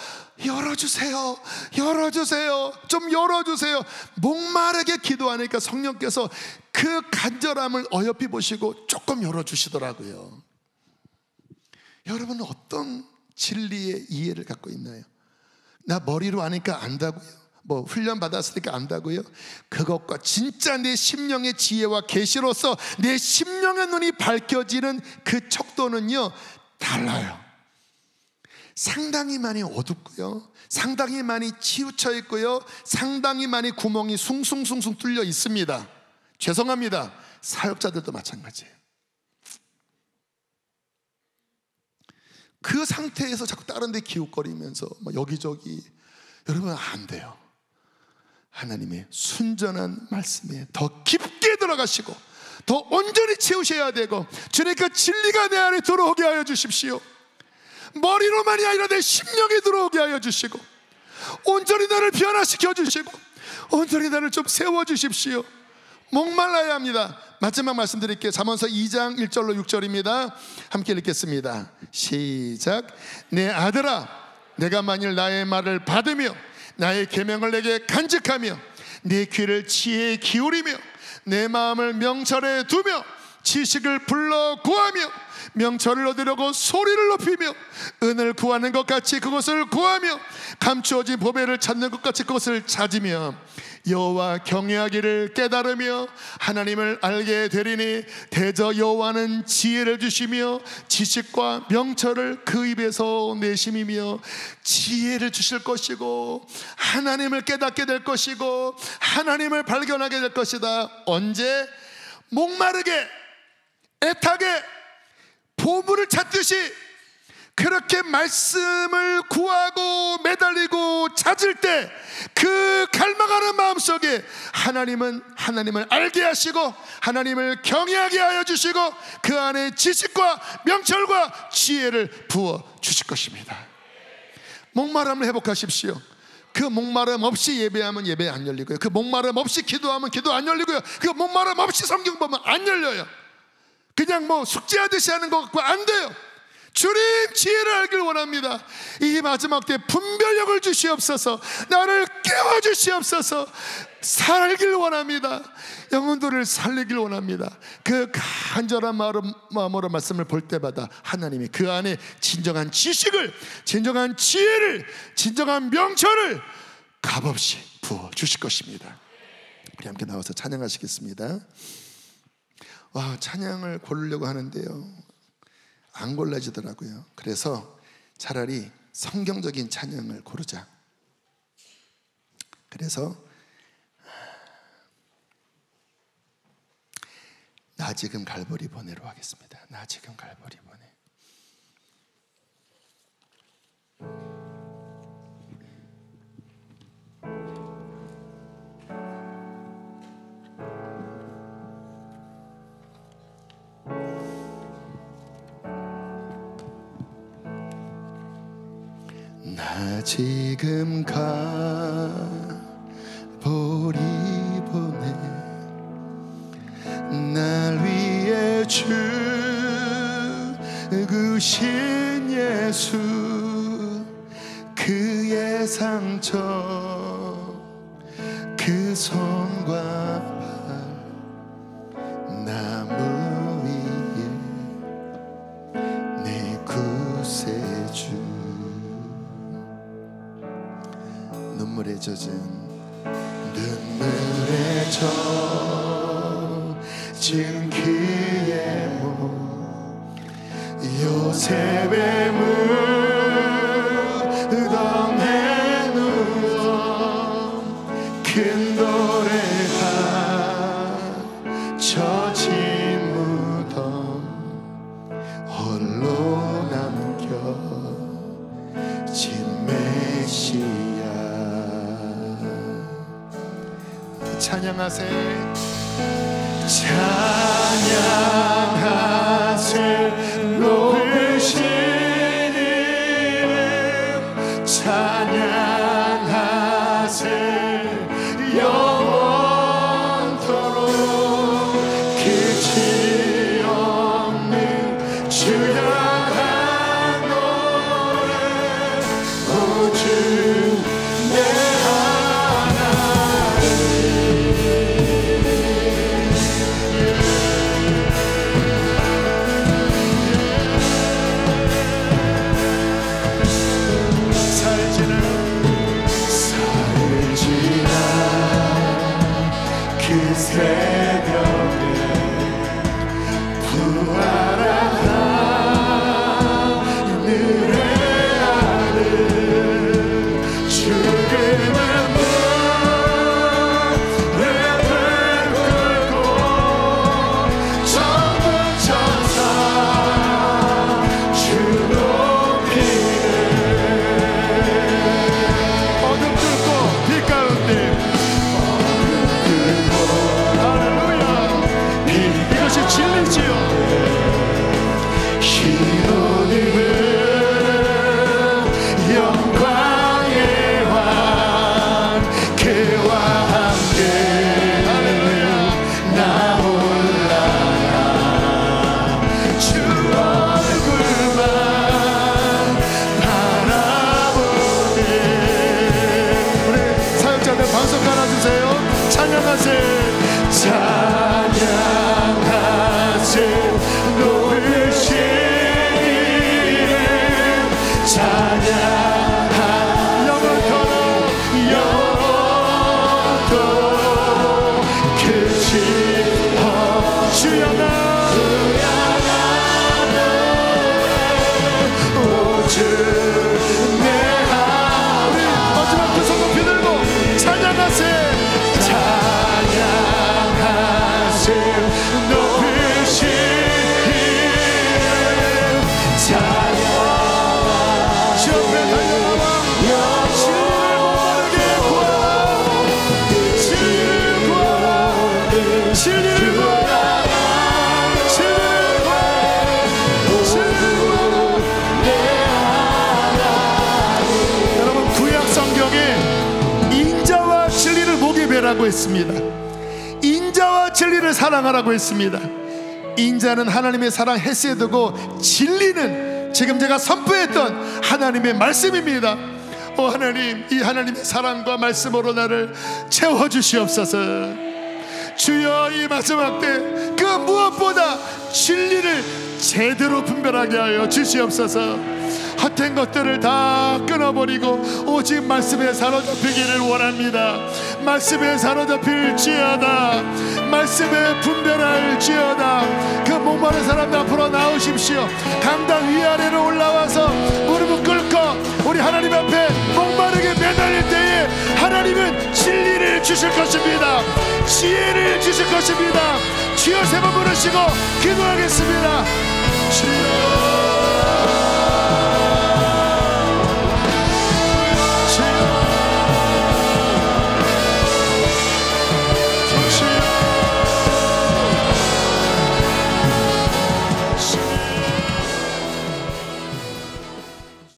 열어주세요. 열어주세요. 좀 열어주세요. 목마르게 기도하니까 성령께서 그 간절함을 어여삐 보시고 조금 열어주시더라고요. 여러분은 어떤 진리의 이해를 갖고 있나요? 나 머리로 아니까 안다고요? 뭐 훈련 받았으니까 안다고요? 그것과 진짜 내 심령의 지혜와 계시로서 내 심령의 눈이 밝혀지는 그 척도는요 달라요. 상당히 많이 어둡고요, 상당히 많이 치우쳐 있고요, 상당히 많이 구멍이 숭숭숭숭 뚫려 있습니다. 죄송합니다. 사역자들도 마찬가지예요. 그 상태에서 자꾸 다른 데 기웃거리면서 여기저기, 여러분 안 돼요. 하나님의 순전한 말씀에 더 깊게 들어가시고 더 온전히 채우셔야 되고, 주님께 진리가 내 안에 들어오게 하여 주십시오. 머리로만이 아니라 내 심령에 들어오게 하여 주시고, 온전히 나를 변화시켜 주시고, 온전히 나를 좀 세워주십시오. 목말라야 합니다. 마지막 말씀드릴게요. 잠언서 2장 1절로 6절입니다 함께 읽겠습니다. 시작. 내 아들아, 내가 만일 나의 말을 받으며 나의 계명을 내게 간직하며 내 귀를 지혜에 기울이며 내 마음을 명철에 두며 지식을 불러 구하며 명철을 얻으려고 소리를 높이며 은을 구하는 것 같이 그것을 구하며 감추어진 보배를 찾는 것 같이 그것을 찾으며 여호와 경외하기를 깨달으며 하나님을 알게 되리니 대저 여호와는 지혜를 주시며 지식과 명철을 그 입에서 내심이며, 지혜를 주실 것이고 하나님을 깨닫게 될 것이고 하나님을 발견하게 될 것이다. 언제? 목마르게 애타게 보물을 찾듯이 그렇게 말씀을 구하고 매달리고 찾을 때, 그 갈망하는 마음속에 하나님을 알게 하시고 하나님을 경외하게 하여 주시고 그 안에 지식과 명철과 지혜를 부어 주실 것입니다. 목마름을 회복하십시오. 그 목마름 없이 예배하면 예배 안 열리고요, 그 목마름 없이 기도하면 기도 안 열리고요, 그 목마름 없이 성경 보면 안 열려요. 그냥 숙제하듯이 하는 것 같고 안 돼요. 주님 지혜를 알길 원합니다. 이 마지막 때 분별력을 주시옵소서. 나를 깨워주시옵소서. 살길 원합니다. 영혼들을 살리길 원합니다. 그 간절한 마음으로 말씀을 볼 때마다 하나님이 그 안에 진정한 지식을, 진정한 지혜를, 진정한 명철을 값없이 부어 주실 것입니다. 우리 함께 나와서 찬양하시겠습니다. 찬양을 고르려고 하는데요, 안 골라지더라고요. 그래서 차라리 성경적인 찬양을 고르자. 그래서 나 지금 갈보리 보내로 하겠습니다. 나 지금 갈보리 보내. 나 지금 갈보리 보내. 날 위해 죽으신 예수, 그의 상처, 그 손과 발, 나무 위에 내 구세주. 눈물에 젖은 그의 몸, 요셉의 무덤에 누워 큰 돌에 갇혀진 무덤 홀로 남겨진 메시아. 찬양하세. 찬양하세. 높으신 이름 찬양하세. 영원토록 끝이 없는 주의 노래. 오 주 내 하나님. 찬양하세 찬양하세 높으신 이름 찬양하 영원토록 영원토록 크신 주여 나 오주 내 하늘 마지막 두 손 높이 들고 찬양하세 찬양하세 높으신 이름 찬양 주 앞에 달려나와 진리를 목마르게 구하라 진리를 구하라 진리를 구하라 여러분 구약 성경에 인자와 진리를 목예배라고 했습니다. 인자와 진리를 사랑하라고 했습니다. 인자는 하나님의 사랑 헤세드고 진리는 지금 제가 선포했던 하나님의 말씀입니다. 오 하나님, 이 하나님의 사랑과 말씀으로 나를 채워주시옵소서. 주여 이 마지막 때 그 무엇보다 진리를 제대로 분별하게 하여 주시옵소서. 헛된 것들을 다 끊어버리고 오직 말씀에 사로잡히기를 원합니다. 말씀에 사로잡힐지어다. 말씀에 분별할지어다. 그 목마른 사람들 앞으로 나오십시오. 강당 위아래로 올라와서 무릎을 꿇고 우리 하나님 앞에 목마르게 매달릴 때에 하나님은 진리를 주실 것입니다. 지혜를 주실 것입니다. 주여 세 번 부르시고 기도하겠습니다. 주여